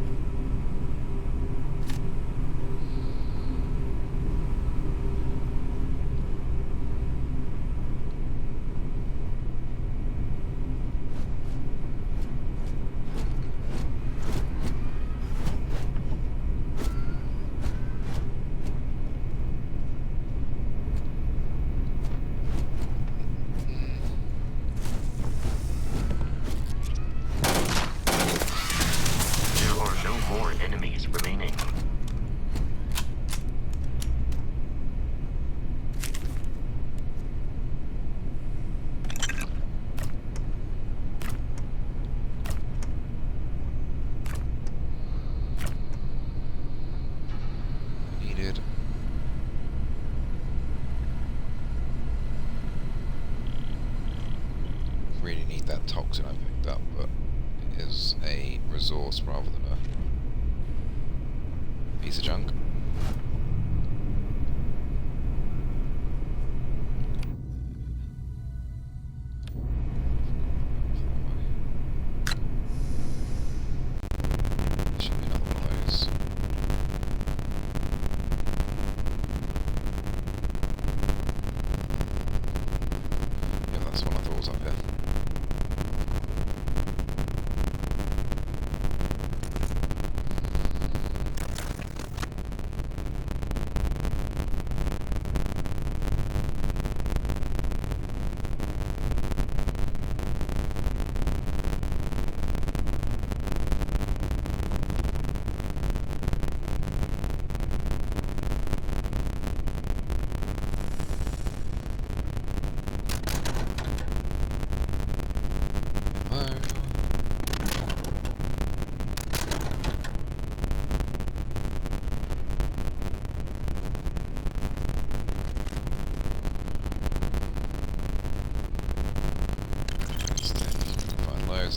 Really need that toxin I picked up, but it is a resource rather than a piece of junk. Should be another one of those. Yeah, that's one I thought was up here.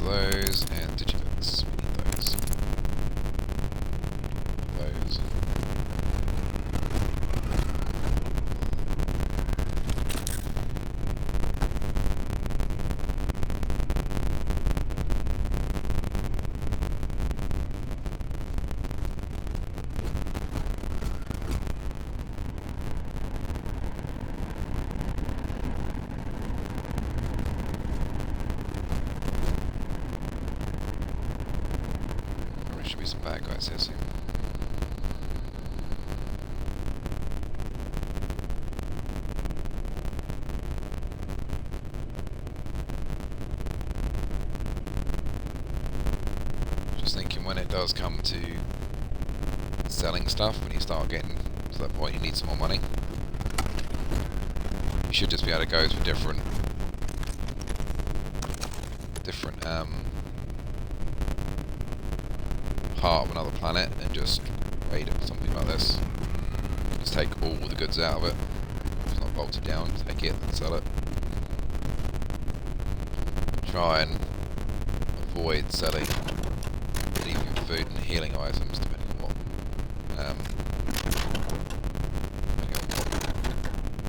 Those, and digibits. We need those. Those. Should be some bad guys here soon. Just thinking when it does come to selling stuff, when you start getting to that point you need some more money, you should just be able to go to a different part of another planet and just raid it, something like this. Just take all the goods out of it. It's not bolted down, take it and sell it. Try and avoid selling leaving food and healing items depending on what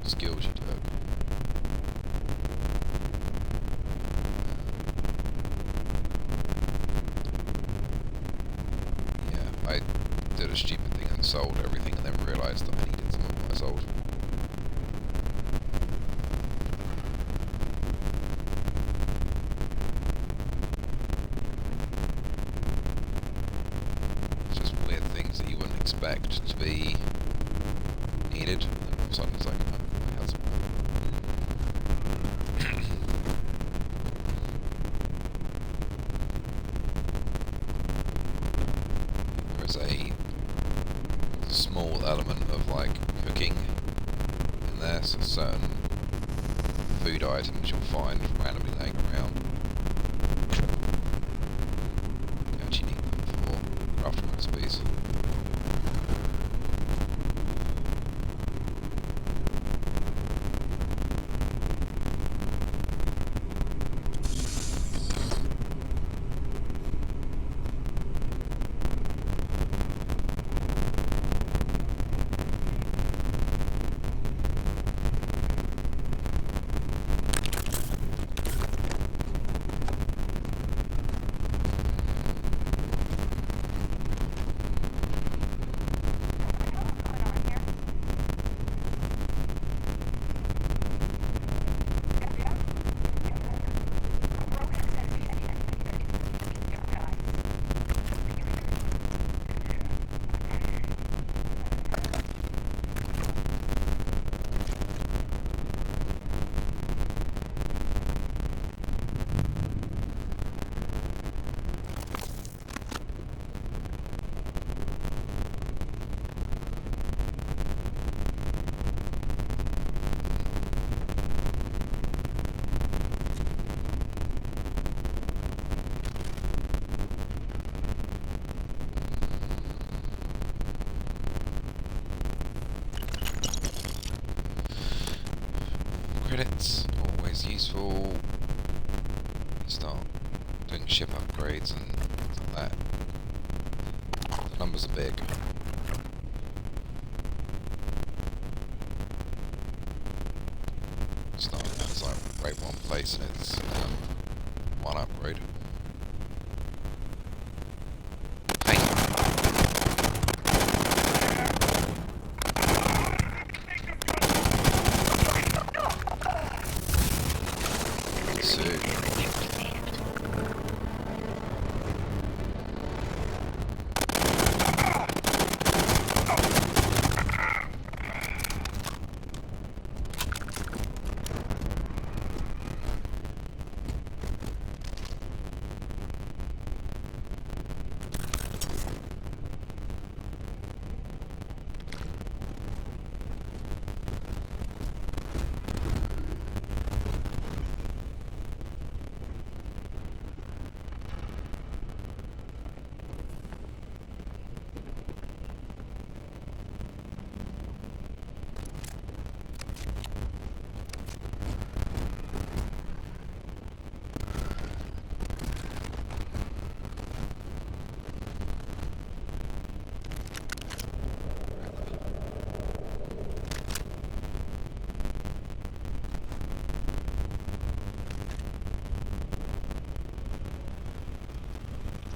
skills you do. I did a stupid thing and sold everything and then realised that I needed some of what I sold. It's just weird things that you wouldn't expect to be needed, and all of a sudden it's like, oh, I had some. A small element of like cooking in there, so certain food items you'll find randomly laying around. You actually need them for crafting recipes. credits, always useful. You start doing ship upgrades and things like that. The numbers are big. Starting out as like rate 1 place and it's 1 upgrade.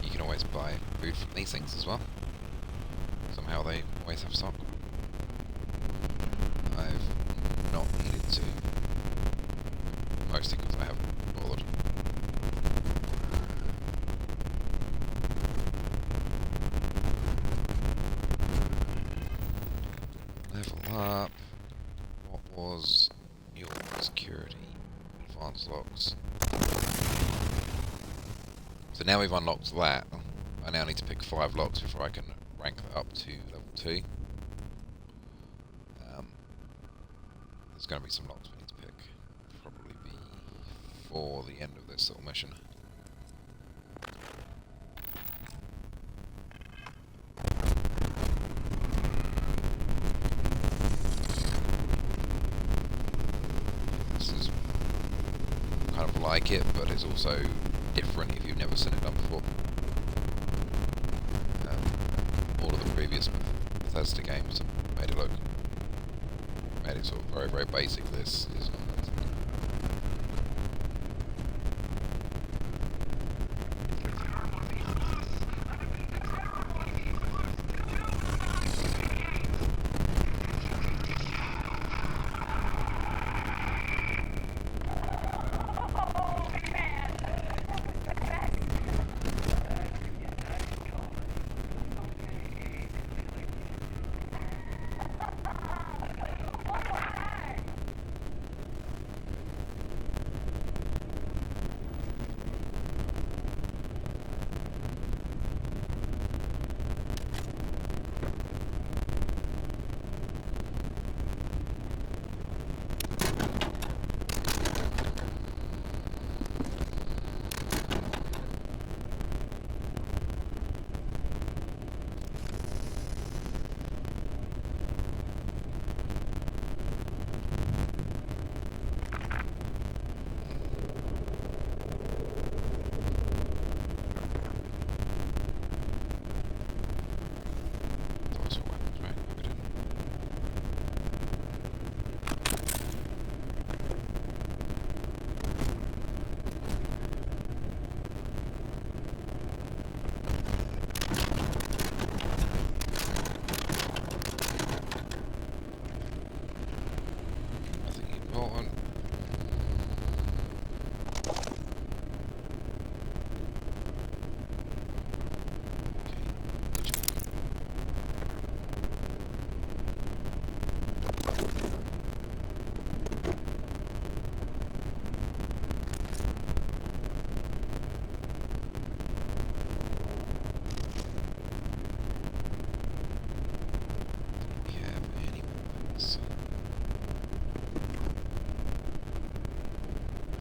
You can always buy food from these things as well. Somehow they always have stock. I've not needed to. Mostly because I haven't bothered. Level up. What was your security? Advanced locks. So now we've unlocked that. I now need to pick 5 locks before I can rank that up to level 2. There's going to be some locks we need to pick. Probably before the end of this little mission. This is kind of like it, but it's also different if you've never seen it done before. All of the previous Bethesda games have made it sort of very, very basic. This is not basic.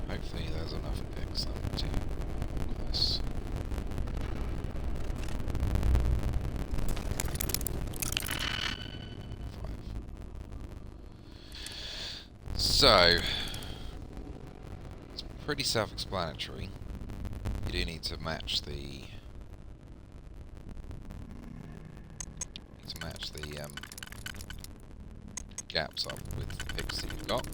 Hopefully there's enough picks up to this. So, pretty self-explanatory. You do need to match the gaps up with the picks that you've got.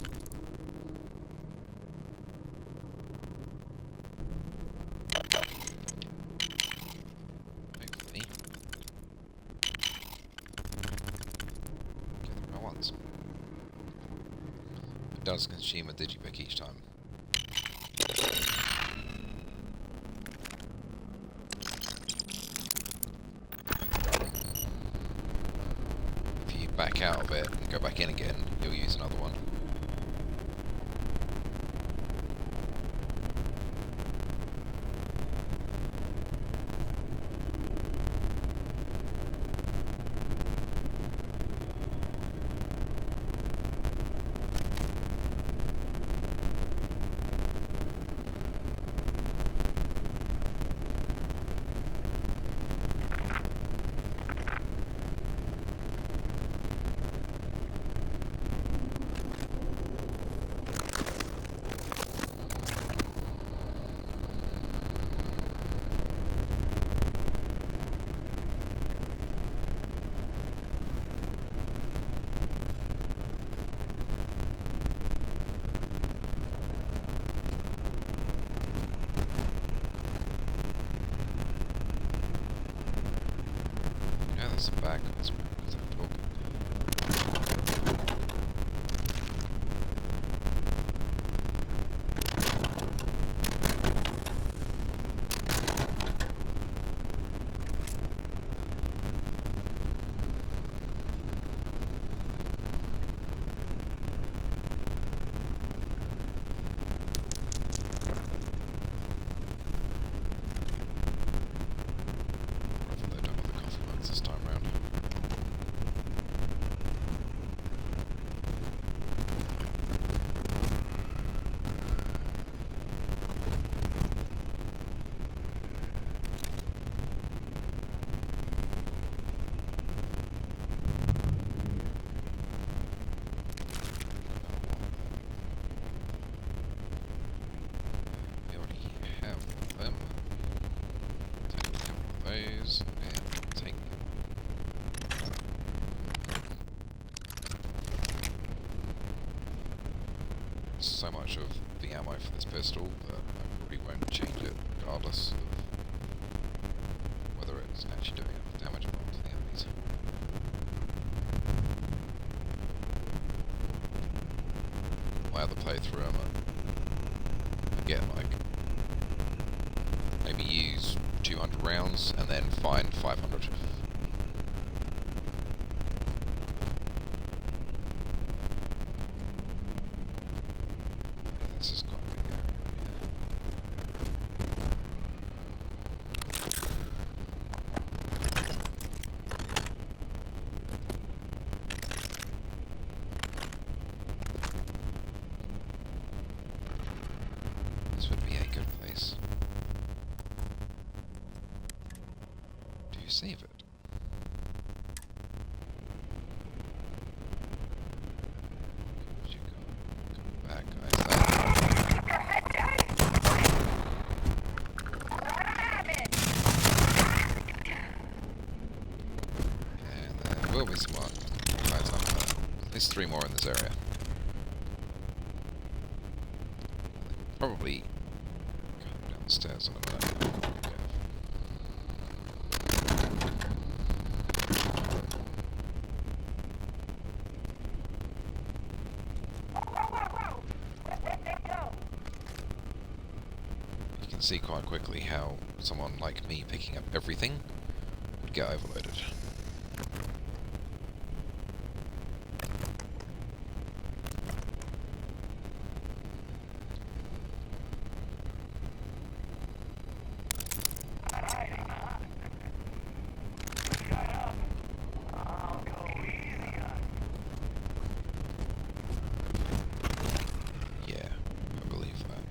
Hopefully. Get the right ones. It does consume a digipick each time. Back out of it and go back in again, you'll use another one. Back because I'm talking. Hopefully I don't have the coffee mugs this time round. We already have one of them. Take a couple of those and take so much of the ammo for this pistol that I probably won't change it regardless of whether it's actually doing enough damage or not to the enemies. My other playthrough, I get like maybe use 200 rounds and then find 500. This is quite a big area. This would be a good place. Do you save it? Would you go back, and there will be some more. There's 3 more in this area. Probably go downstairs in a minute. Okay. You can see quite quickly how someone like me picking up everything would get overloaded. Yeah, I believe that.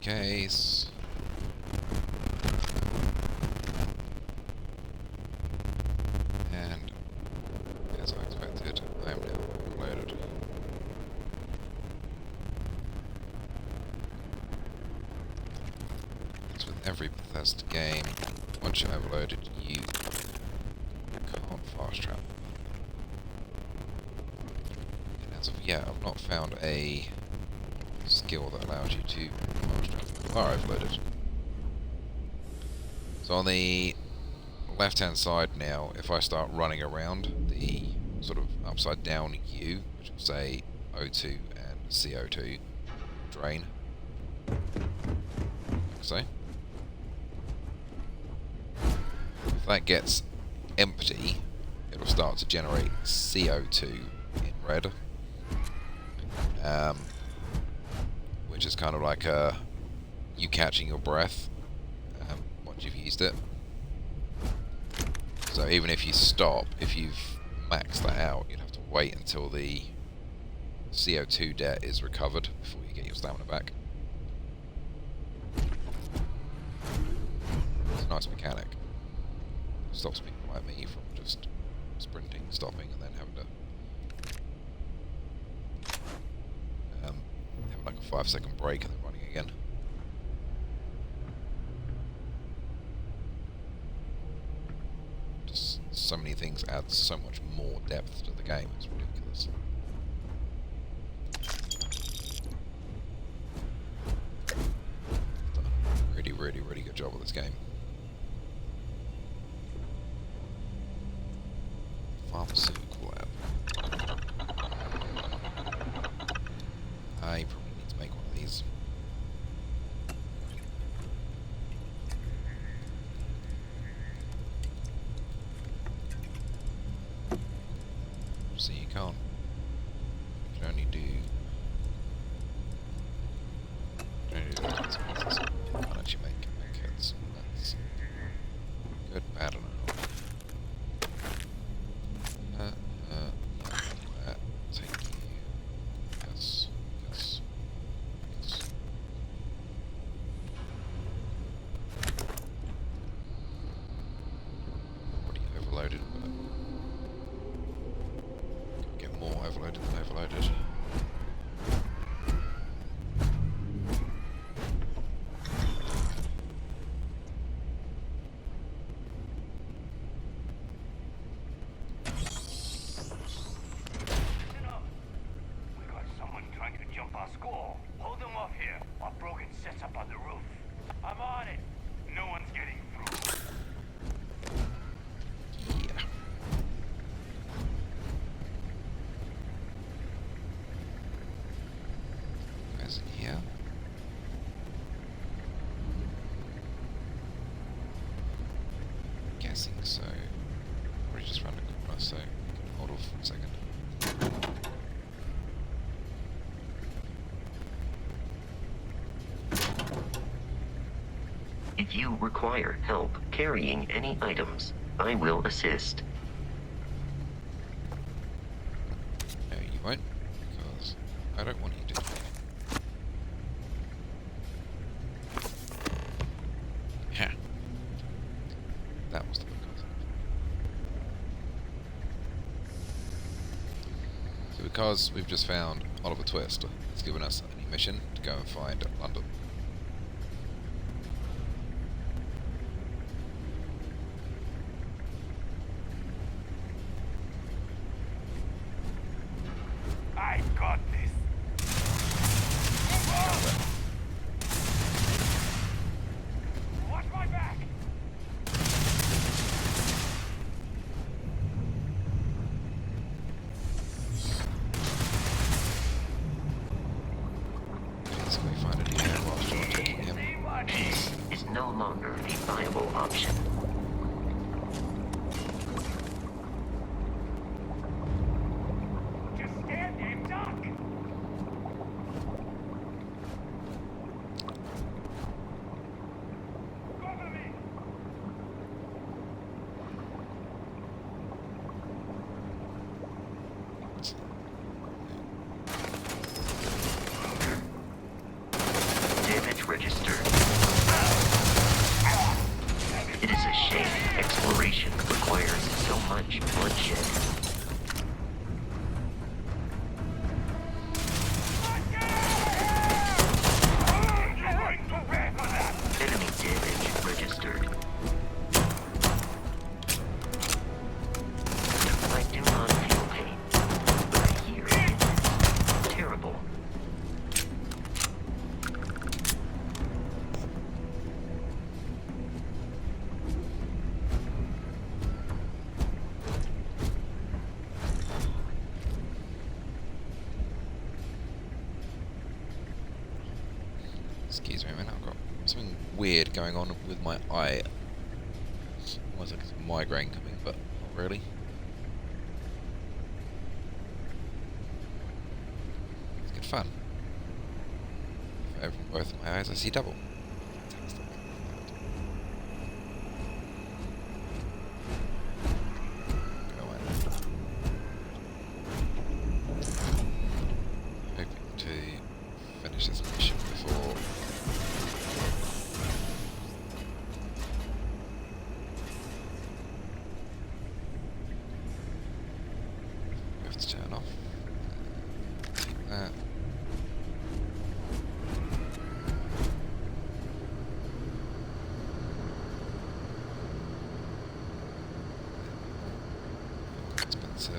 case. And as I expected, I am now overloaded. As with every Bethesda game, once you're overloaded, you can't fast travel. And as of yet, I've not found a skill that allows you to fast travel. You are overloaded. So on the left-hand side now, if I start running around the sort of upside down U, which will say O2 and CO2 drain, like so. If that gets empty, it'll start to generate CO2 in red, which is kind of like you catching your breath once you've used it. So even if you stop, if you've maxed that out, you'd have to wait until the CO2 debt is recovered before you get your stamina back. It's a nice mechanic. Stops people like me from just sprinting, stopping, and then having like a 5-second break and then running again. Just so many things add so much more depth to the game, it's ridiculous. Done a really, really, really good job with this game. Pharmaceutical lab. I probably need to make one of these. So you can't. You can only do. That. You can't actually make hits. That's good, bad, and thank you. Yes. Yes. Yes. Already overloaded, but get more overloaded than overloaded. In here. Guessing so. Or just round a corner, so hold off for a second. If you require help carrying any items, I will assist. No, you won't, because I don't want you to. Yeah. That was the good concept. So because we've just found Oliver Twist, it's given us a new mission to go and find London. I got this. Watch my back. Okay, so we find a new airlock. Excuse me a minute, I've got something weird going on with my eye. Almost like it's a migraine coming, but not really. It's good fun. If I open both of my eyes, I see double. Fantastic. Go away. Hoping to finish this mission before we have to turn off. Take that. Expensive.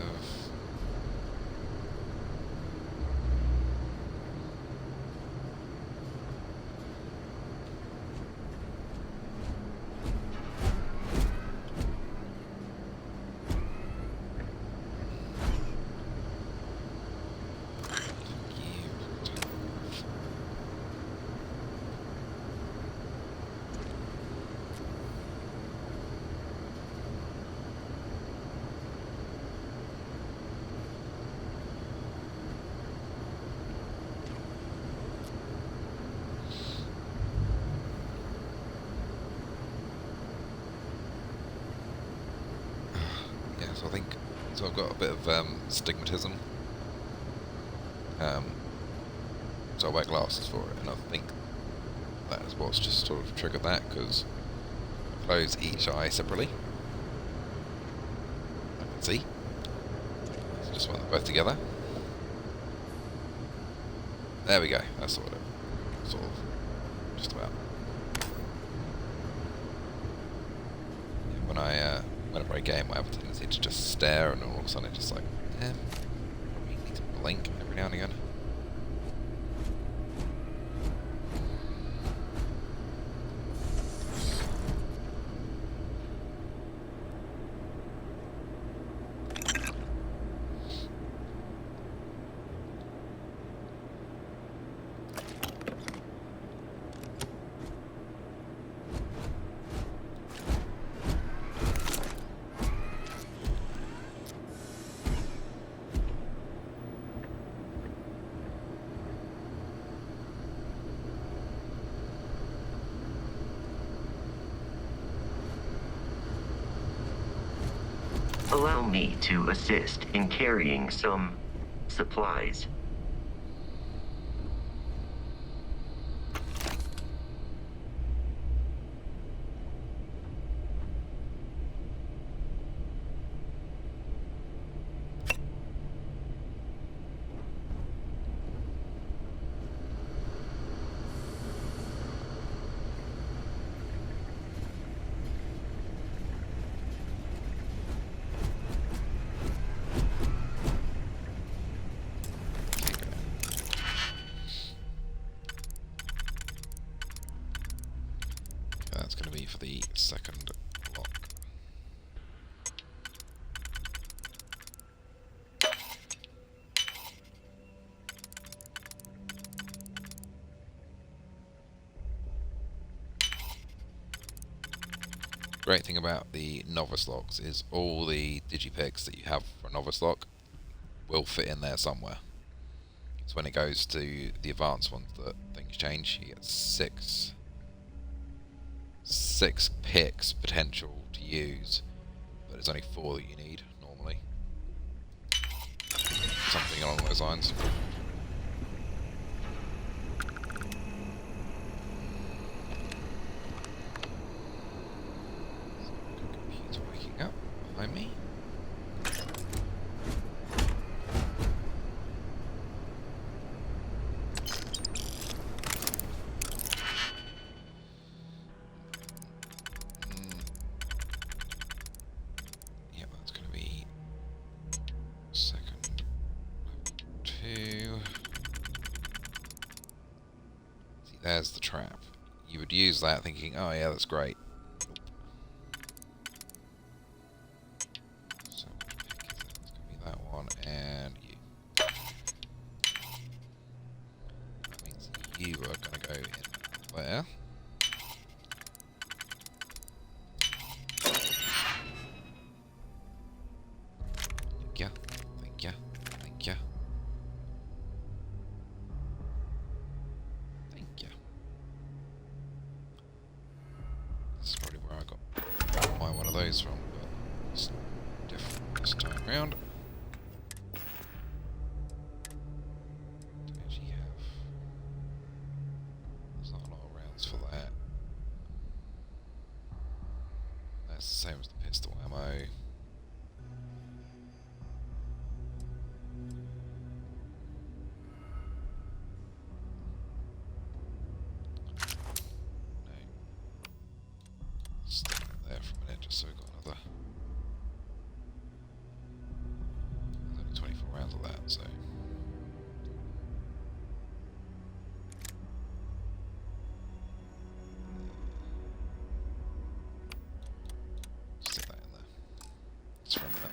Yeah, so I think I've got a bit of stigmatism. So I wear glasses for it, and I think that is what's just sort of triggered that, because I close each eye separately. I can see. So just want them both together. There we go. That's sort of just about. Yeah, whenever I game, I have a tendency to just stare, and all of a sudden it's just like, probably need to blink every now and again. Allow me to assist in carrying some supplies. That's going to be for the second lock. Great thing about the novice locks is all the digipicks that you have for a novice lock will fit in there somewhere. So when it goes to the advanced ones, that things change. You get six picks potential to use, but it's only 4 that you need normally. Something along those lines. Computer waking up behind me. There's the trap. You would use that thinking, oh yeah, that's great. So which pick is that? It's going to be that one and you. That means you are going to go in there. Thank ya, thank ya, thank ya. Thank ya. This is probably where I got my one of those from, but it's different this time round. Don't actually have... There's not a lot of rounds for that. That's the same as the pistol ammo. Stick it there for a minute just so we've got another. There's only 24 rounds of that, so. Stick that in there. Just for a minute.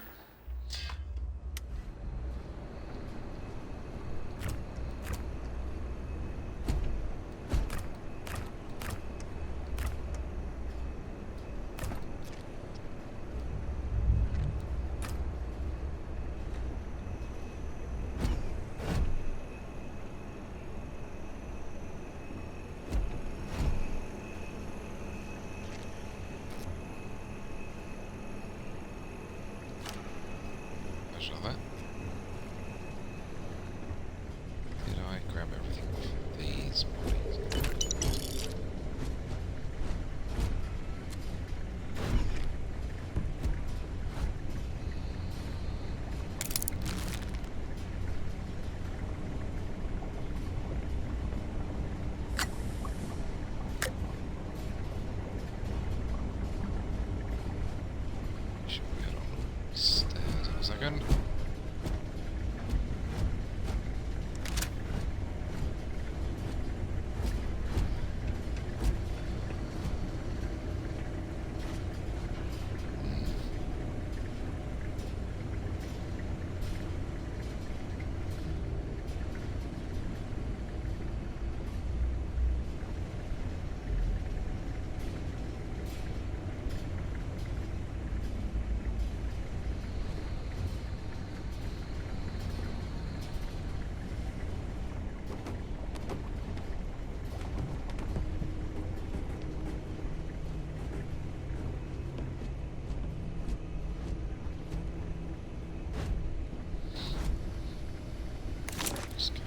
Version of that. Did I grab everything off these bodies? Should we head on stairs in a second? Let's go.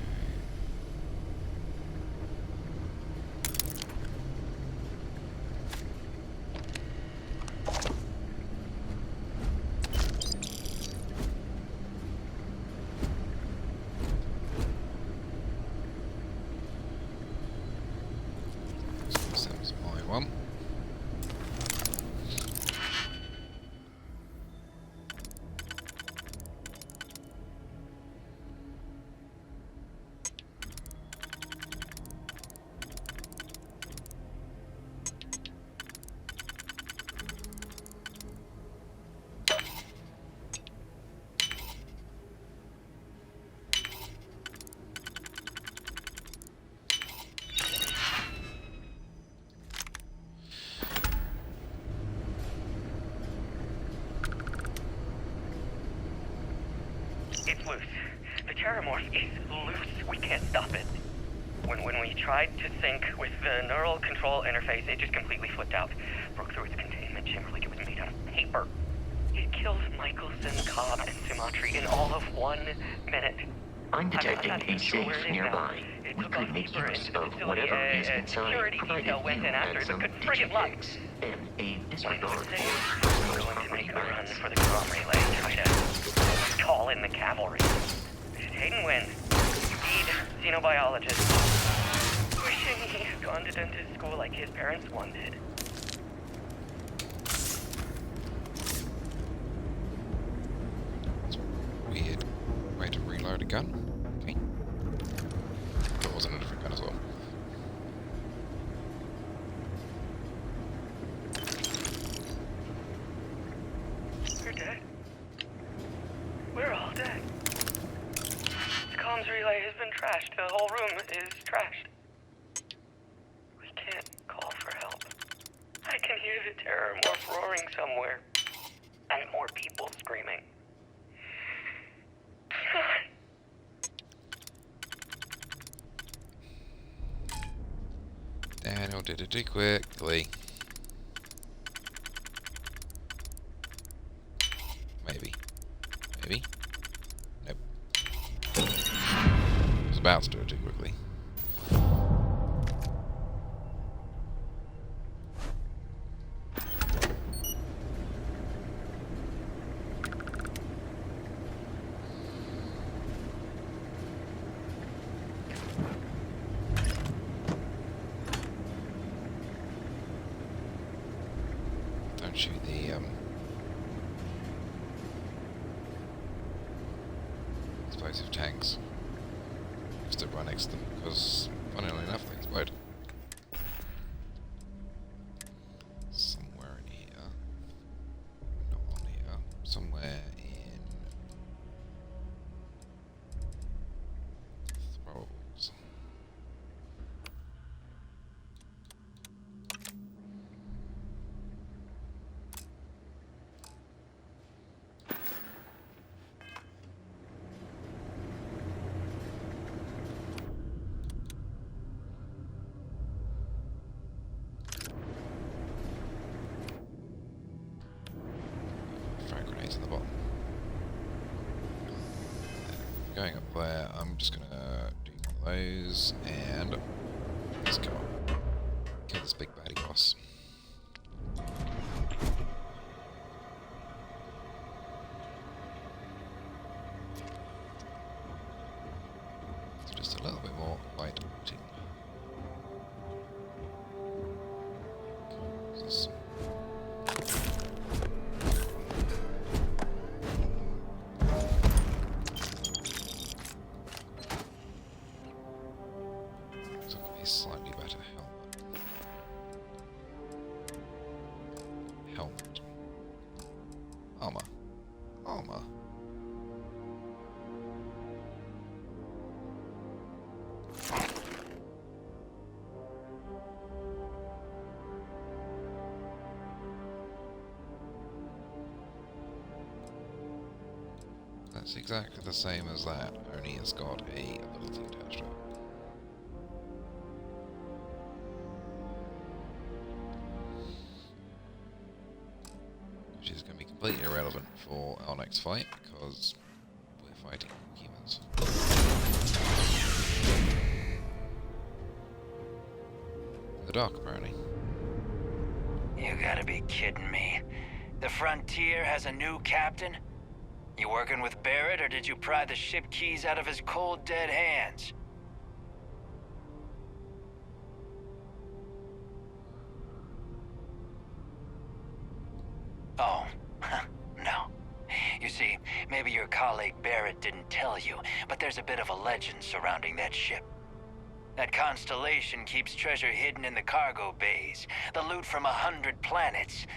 So that was my one. It's loose. The Terramorph is loose. We can't stop it. When we tried to sync with the neural control interface, it just completely flipped out. Broke through its containment chamber like it was made out of paper. It killed Michelson, Cobb, and Sumatri in all of 1 minute. I'm detecting not even a sure where safe it is now. nearby. It We took could off make deeper use into the of facility. whatever is inside, Security provided detail went you in after had it, some but friggin' luck. digitics and a When it was disregard safe, for we're those going to property make a run rights. for the comm relay. Try to call in the cavalry. Hayden wins. Speed xenobiologist. Wishing he had gone to dentist school like his parents wanted. Weird way to reload a gun. Okay. That wasn't a different gun as well. You're dead. We're all dead. The comms relay has been trashed. The whole room is trashed. We can't I can hear the terror morph roaring somewhere. And more people screaming. Daniel did it too quickly. Maybe. Maybe? Nope. I was about to do it too quickly. Don't shoot the explosive tanks. Just to run next to them, because funnily enough they explode. Somewhere in here. Not on here. Somewhere in throwables. Frag grenades in the bottom. Going up there, I'm just gonna do one of those, and let's go. Kill this big baddie boss. So just a little bit more light routing. This- Looks like a slightly better helmet. Helmet. Armor. Armor. That's exactly the same as that, only it's got a ability attached to it. Which is going to be completely irrelevant for our next fight, because we're fighting humans. In the dark, apparently. You gotta be kidding me. The Frontier has a new captain? You working with Barrett, or did you pry the ship keys out of his cold, dead hands? Oh, no. You see, maybe your colleague Barrett didn't tell you, but there's a bit of a legend surrounding that ship. That constellation keeps treasure hidden in the cargo bays, the loot from 100 planets,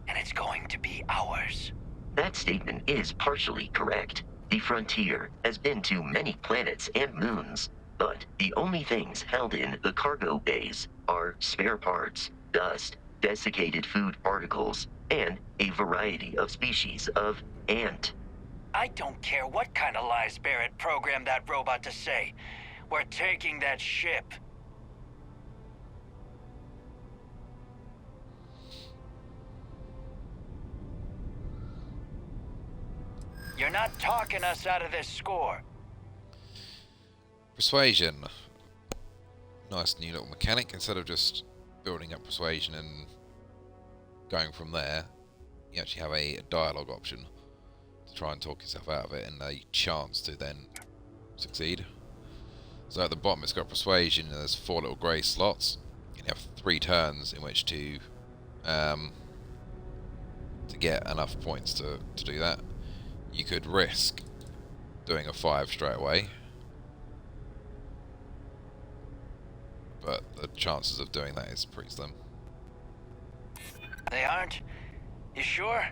and it's going to be ours. That statement is partially correct. The Frontier has been to many planets and moons, but the only things held in the cargo bays are spare parts, dust, desiccated food particles, and a variety of species of ant. I don't care what kind of lies Barrett programmed that robot to say. We're taking that ship. You're not talking us out of this score. Persuasion. Nice new little mechanic. Instead of just building up persuasion and going from there, you actually have a dialogue option to try and talk yourself out of it, and a chance to then succeed. So at the bottom it's got persuasion, and there's 4 little grey slots. You have 3 turns in which to get enough points to do that. You could risk doing a 5 straight away, but the chances of doing that is pretty slim. They aren't? You sure?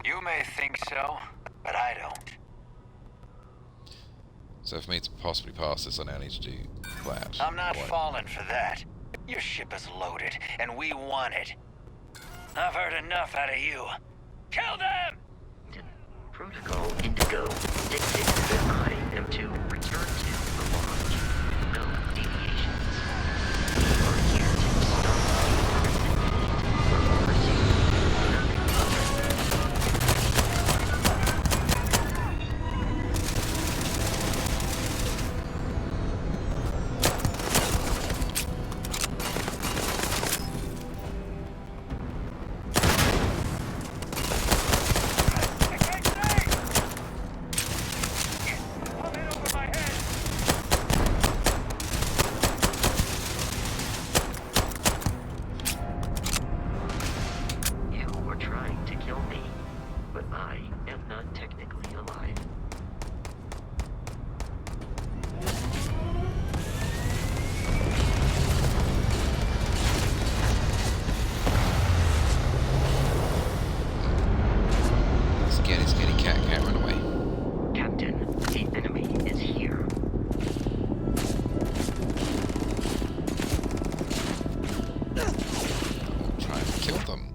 You may think so, but I don't. So for me to possibly pass this, I now need to do that. I'm not Right. falling for that. Your ship is loaded, and we want it. I've heard enough out of you. Kill them! Protocol Indigo dictates that I am to return to the launch. No deviations. We are here to stop or pursue nothing other. You were trying to kill me, but I am not technically alive. Scaredy cat can't run away. Captain, the enemy is here. Try and kill them.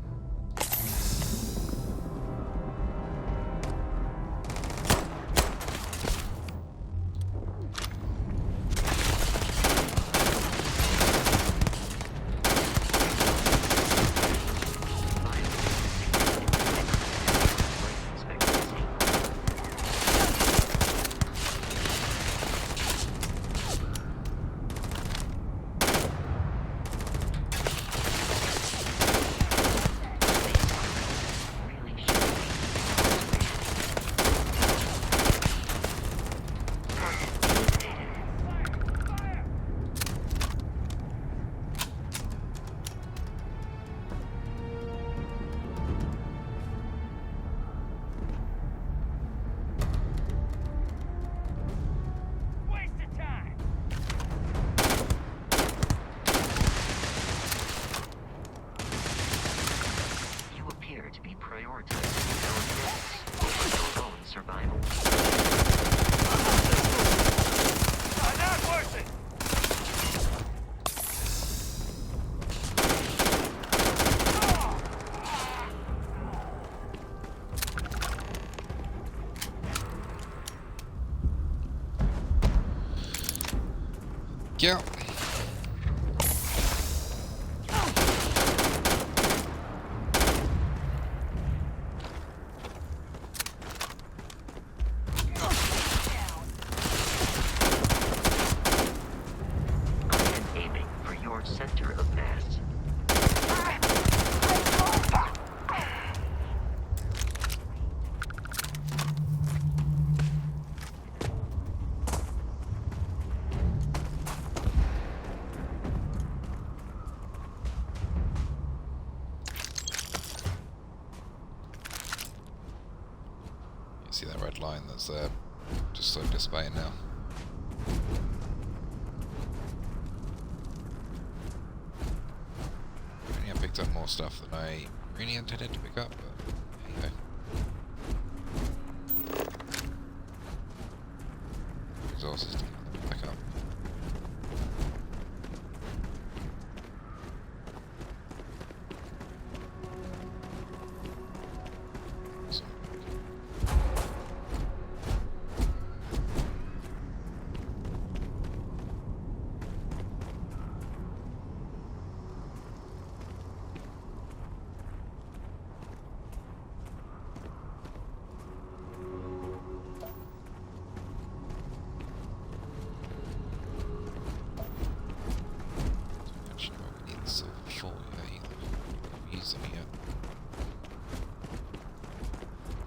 You appear to be prioritizing your own over your own survival. Not worth it! Yeah. I am aiming for your center of mass. You see that red line that's there, just sort of dissipating now. I picked up more stuff than I really intended to pick up, but there you go. Exhaust system, back up. So, actually, what we need the silver for either. We've used them yet.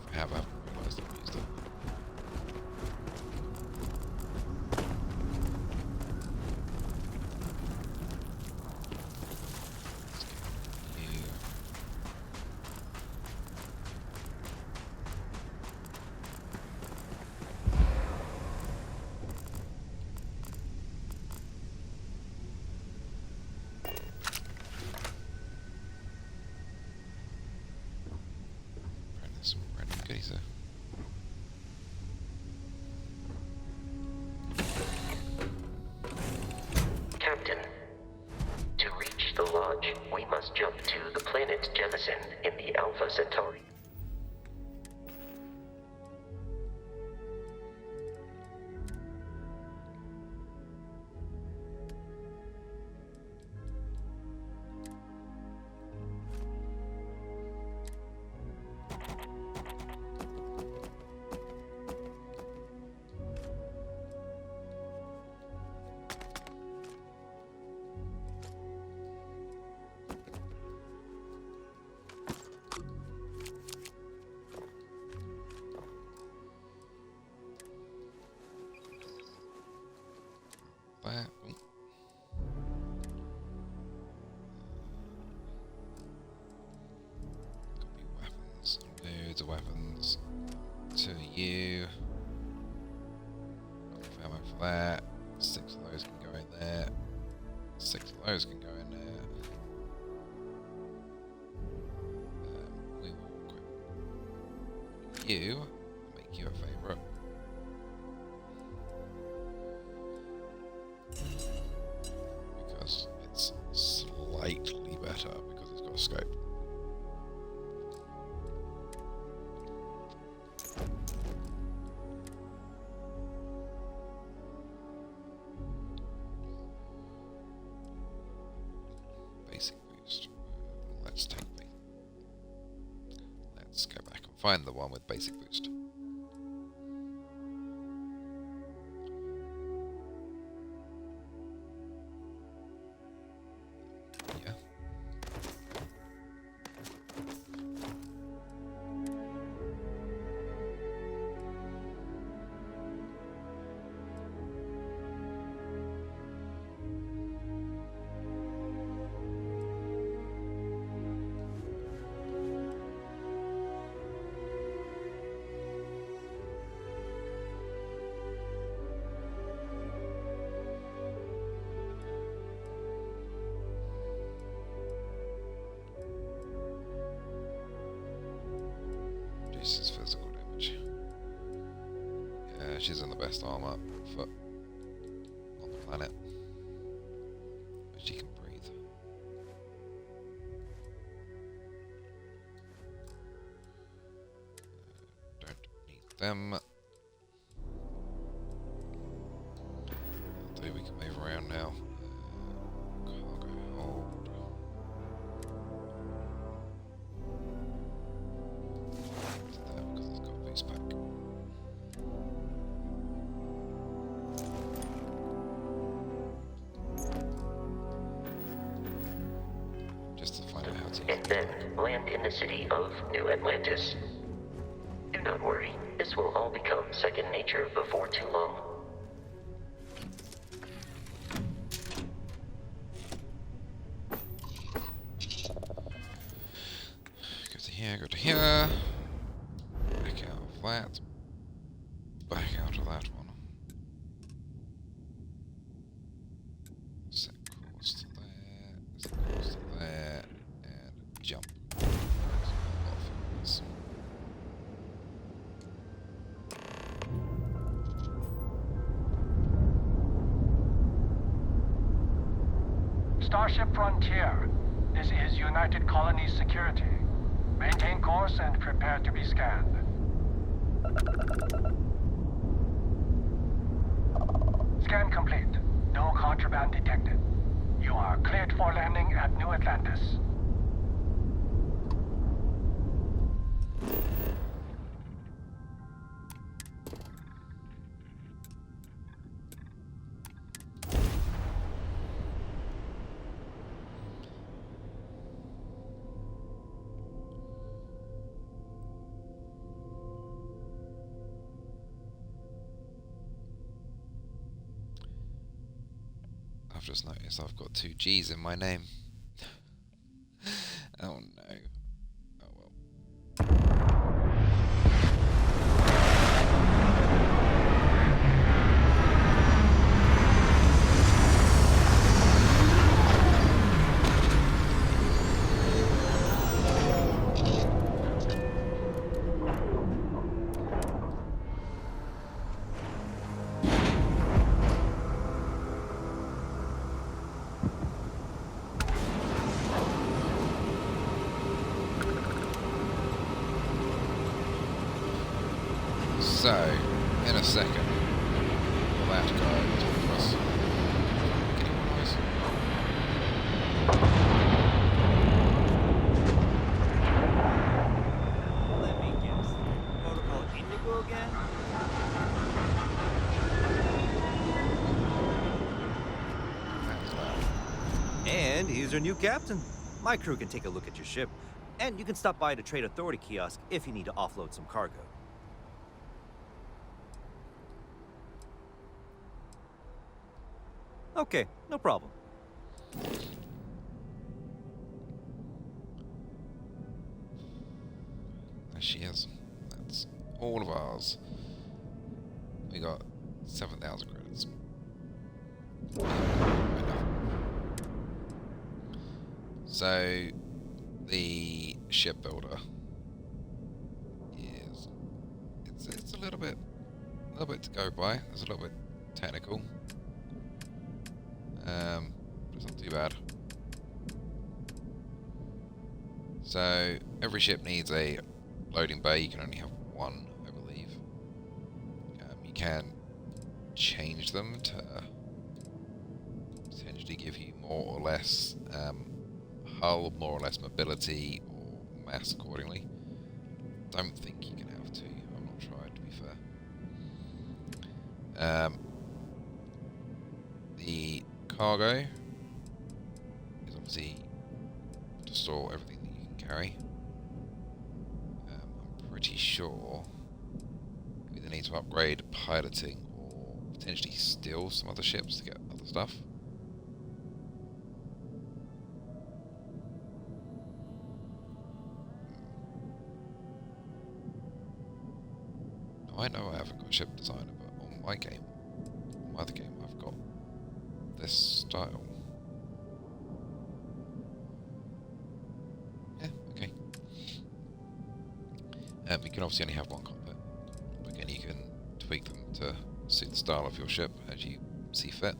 If we have, I haven't realised that we used them. Let's get you. Apparently there's some random goodies there. Jemison in the Alpha Centauri. That. Could be weapons. Loads of weapons. To you. Got enough ammo for that. 6 of those can go in there. 6 of those can go in there. We will equip you. Make you a favourite. Because it's slightly better because it's got a scope. Basic boost. Let's take the. Let's go back and find the one with basic boost. Yeah. Reduces physical damage. Yeah, she's in the best armor for on the planet. But she can breathe. Don't need them. Although we can move around now. Cargo hold. Because it's got a boost pack. Just to find out how to use And then land in the city of New Atlantis. Do not worry, this will all become second nature before too long. Go to here, go to here. Back out of that. Back out of that one. Set course to there. Set course to there. And jump. Off. Starship Frontier. This is United Colonies Security. Maintain course and prepare to be scanned. Scan complete. No contraband detected. You are cleared for landing at New Atlantis. I've just noticed I've got 2 G's in my name. Oh no. Oh well. So, in a second, that guy will talk to us. Getting one of those. Let me guess. Protocol Indigo again? That's loud. And here's our new captain. My crew can take a look at your ship, and you can stop by the Trade Authority kiosk if you need to offload some cargo. Okay, no problem. There she is. That's all of ours. We got 7,000 credits. So, the shipbuilder is it's a little bit to go by. It's a little bit technical. But it's not too bad. So every ship needs a loading bay. You can only have one, I believe. You can change them to potentially give you more or less hull, more or less mobility, or mass accordingly. Don't think you can have two. I've not tried, to be fair. The cargo is obviously to store everything that you can carry. I'm pretty sure you either need to upgrade piloting or potentially steal some other ships to get other stuff. I know I haven't got a ship designer, but on my game, on my other game, I've got this style. Yeah, okay. You can obviously only have one cockpit. But again, you can tweak them to suit the style of your ship as you see fit.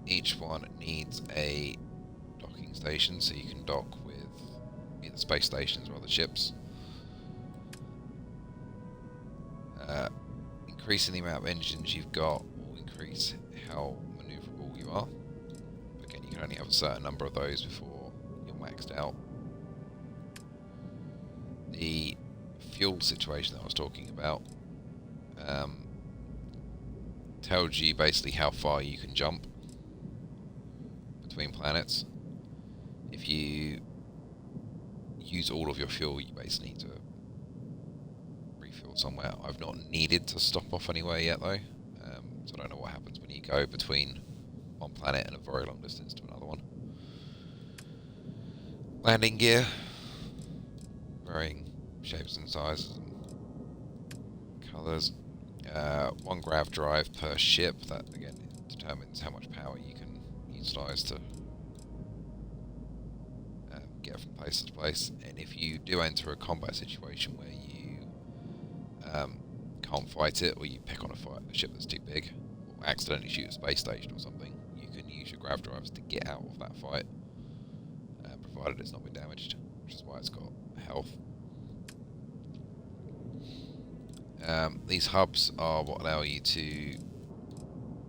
Each one needs a docking station, so you can dock with either space stations or other ships. Increasing the amount of engines you've got will increase how maneuverable you are. But again, you can only have a certain number of those before you're maxed out. The fuel situation that I was talking about tells you basically how far you can jump between planets. If you use all of your fuel, you basically need to refuel somewhere. I've not needed to stop off anywhere yet though, so I don't know what happens when you go between one planet and a very long distance to another one. Landing gear, varying shapes and sizes and colours. One grav drive per ship, that again determines how much power you can utilise to get from place to place. And if you do enter a combat situation where you can't fight it, or you pick on a ship that's too big, or accidentally shoot a space station or something, you can use your grav drives to get out of that fight, provided it's not been damaged, which is why it's got health. These hubs are what allow you to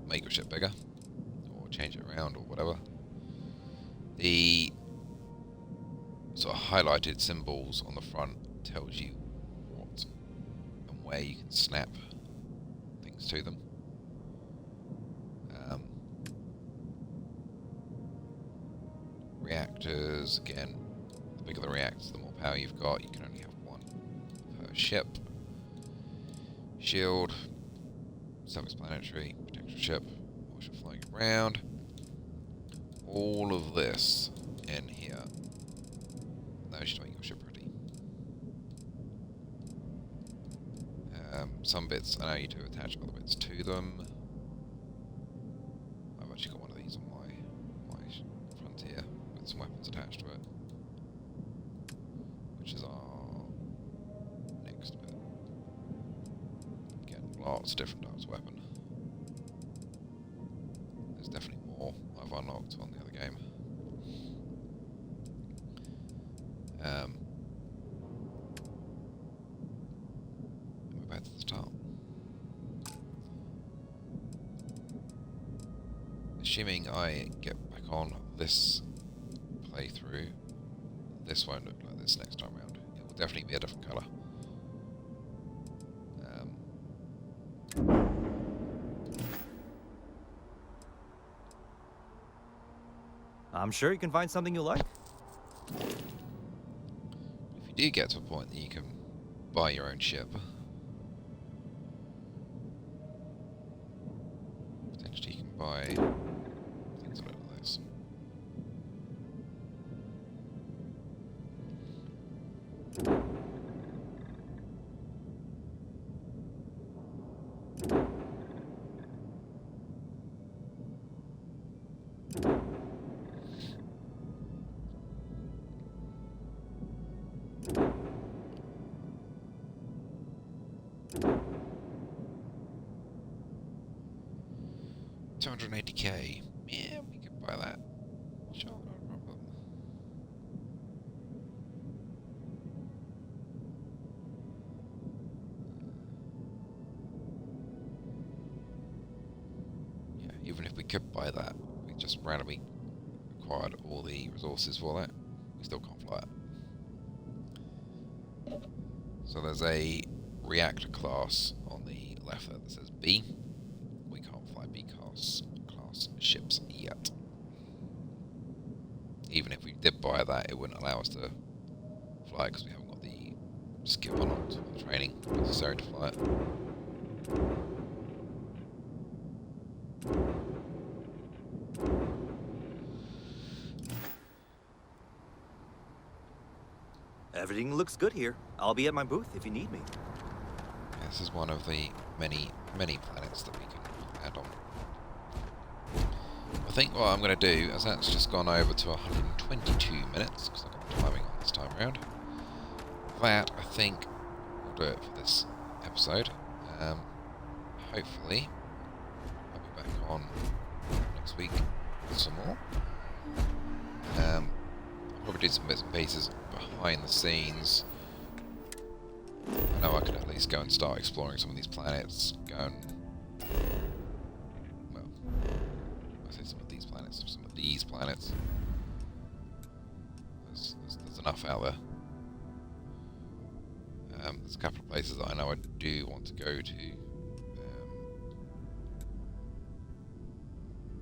make your ship bigger, or change it around, or whatever. The sort of highlighted symbols on the front tells you what and where you can snap things to them. Reactors, again, the bigger the reactors, the more power you've got. You can only have one per ship. Shield, self-explanatory, protect your ship, watch it flying around. All of this in here allows you to make your ship ready. Some bits allow you to attach other bits to them. I've actually got one of these on my frontier with some weapons attached to it, which is our next bit. Again, lots of different types of weapon. There's definitely more I've unlocked on the other game. to the start. Assuming I get back on this playthrough, this won't look like this next time round. It will definitely be a different colour. I'm sure you can find something you like. If you do get to a point that you can buy your own ship, potentially you can buy things like this. $280k. Yeah, we could buy that. Sure, no problem. Yeah, even if we could buy that, we just randomly acquired all the resources for that. We still can't fly it. So there's a reactor class on the left there that says B. We can't fly B class ships yet. Even if we did buy that, it wouldn't allow us to fly because we haven't got the skill or not, or training necessary to fly it. Everything looks good here. I'll be at my booth if you need me. Yeah, this is one of the many planets that we can add on. I think what I'm going to do, as that's just gone over to 122 minutes, because I've got the timing on this time around, that I think will do it for this episode. Hopefully I'll be back on next week with some more. I'll probably do some bits and pieces behind the scenes. I know I could at least go and start exploring some of these planets, go and, well, I say some of these planets. There's enough out there. There's a couple of places that I know I do want to go to.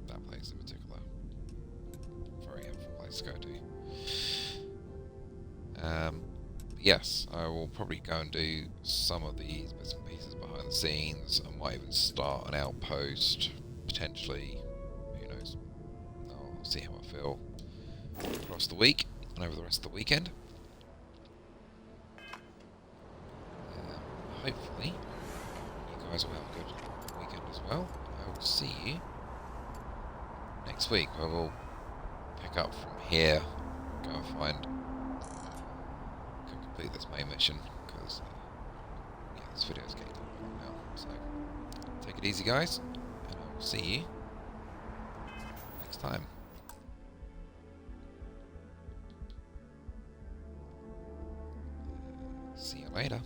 That place in particular. Very helpful place to go to. Yes, I will probably go and do some of these bits and pieces behind the scenes. I might even start an outpost, potentially. Who knows? I'll see how I feel across the week and over the rest of the weekend. Hopefully, you guys will have a good weekend as well. I will see you next week, where we'll pick up from here, go and find, complete this main mission, because yeah, this video is getting long now. So take it easy, guys, and I will see you next time. See you later.